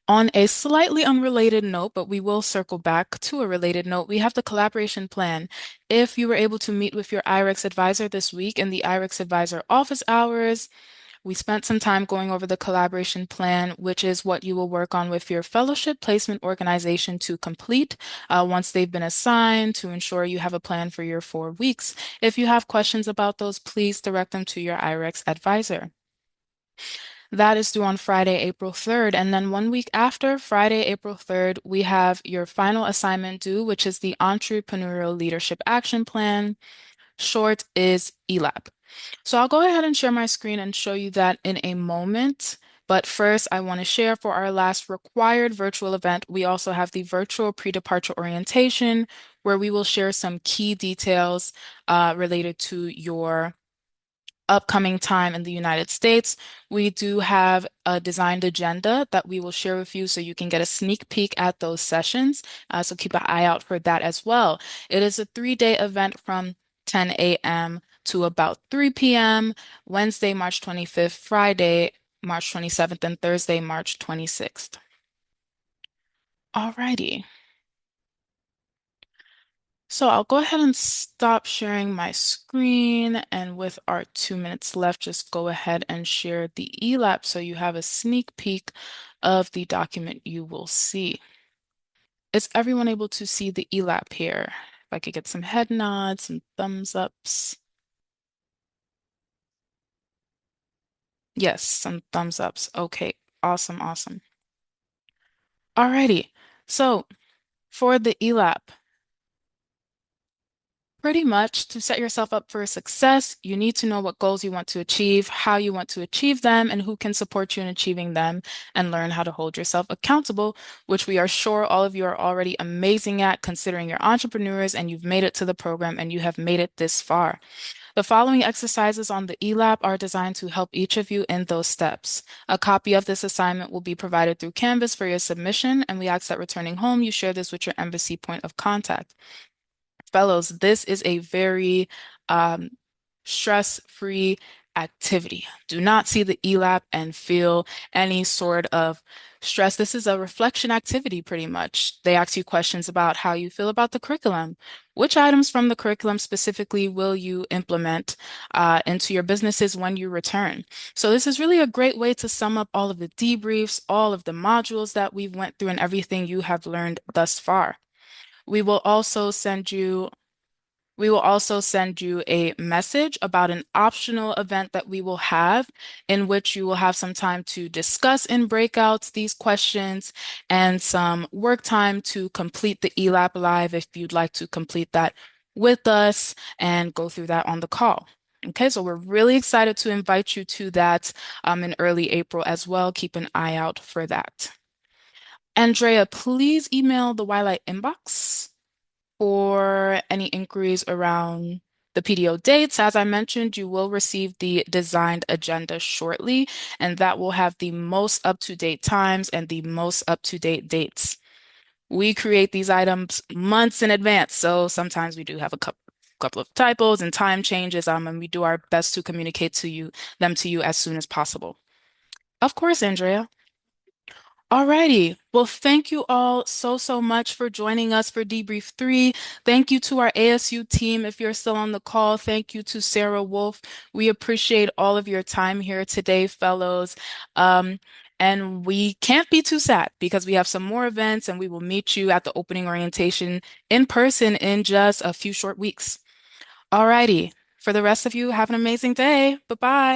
On a slightly unrelated note, but we will circle back to a related note, we have the collaboration plan. If you were able to meet with your IREX advisor this week in the IREX advisor office hours, we spent some time going over the collaboration plan, which is what you will work on with your fellowship placement organization to complete once they've been assigned to ensure you have a plan for your 4 weeks. If you have questions about those, please direct them to your IREX advisor. That is due on Friday, April 3rd. And then 1 week after, Friday, April 3rd, we have your final assignment due, which is the Entrepreneurial Leadership Action Plan. Short is ELAP. So I'll go ahead and share my screen and show you that in a moment. But first, I want to share for our last required virtual event, we also have the virtual pre-departure orientation, where we will share some key details related to your upcoming time in the United States. We do have a designed agenda that we will share with you so you can get a sneak peek at those sessions. So keep an eye out for that as well. It is a 3-day event from 10 a.m. to about 3 p.m., Wednesday, March 25th, Friday, March 27th, and Thursday, March 26th. Alrighty. So I'll go ahead and stop sharing my screen. And with our 2 minutes left, just go ahead and share the ELAP so you have a sneak peek of the document you will see. Is everyone able to see the ELAP here? If I could get some head nods, some thumbs ups. Yes, some thumbs ups. Okay, awesome, awesome. Alrighty. So for the ELAP, pretty much to set yourself up for success, you need to know what goals you want to achieve, how you want to achieve them, and who can support you in achieving them, and learn how to hold yourself accountable, which we are sure all of you are already amazing at considering you're entrepreneurs and you've made it to the program and you have made it this far. The following exercises on the ELAP are designed to help each of you in those steps. A copy of this assignment will be provided through Canvas for your submission, and we ask that returning home, you share this with your embassy point of contact. Fellows, this is a very um, stress-free activity. Do not see the ELAP and feel any sort of stress. This is a reflection activity, pretty much. They ask you questions about how you feel about the curriculum. Which items from the curriculum specifically will you implement into your businesses when you return? So this is really a great way to sum up all of the debriefs, all of the modules that we went through, and everything you have learned thus far. We will also send you we will also send you a message about an optional event that we will have in which you will have some time to discuss in breakouts these questions and some work time to complete the ELAP live if you'd like to complete that with us and go through that on the call. Okay, so we're really excited to invite you to that in early April as well. Keep an eye out for that. Andrea, please email the YLAI inbox for any inquiries around the PDO dates. As I mentioned, you will receive the designed agenda shortly, and that will have the most up-to-date times and the most up-to-date dates. We create these items months in advance, so sometimes we do have a couple of typos and time changes, and we do our best to communicate them to you as soon as possible. Of course, Andrea. Alrighty. Well, thank you all so much for joining us for Debrief 3. Thank you to our ASU team if you're still on the call. Thank you to Sarah Wolf. We appreciate all of your time here today, fellows. And we can't be too sad because we have some more events and we will meet you at the opening orientation in person in just a few short weeks. Alrighty. For the rest of you, have an amazing day. Bye-bye.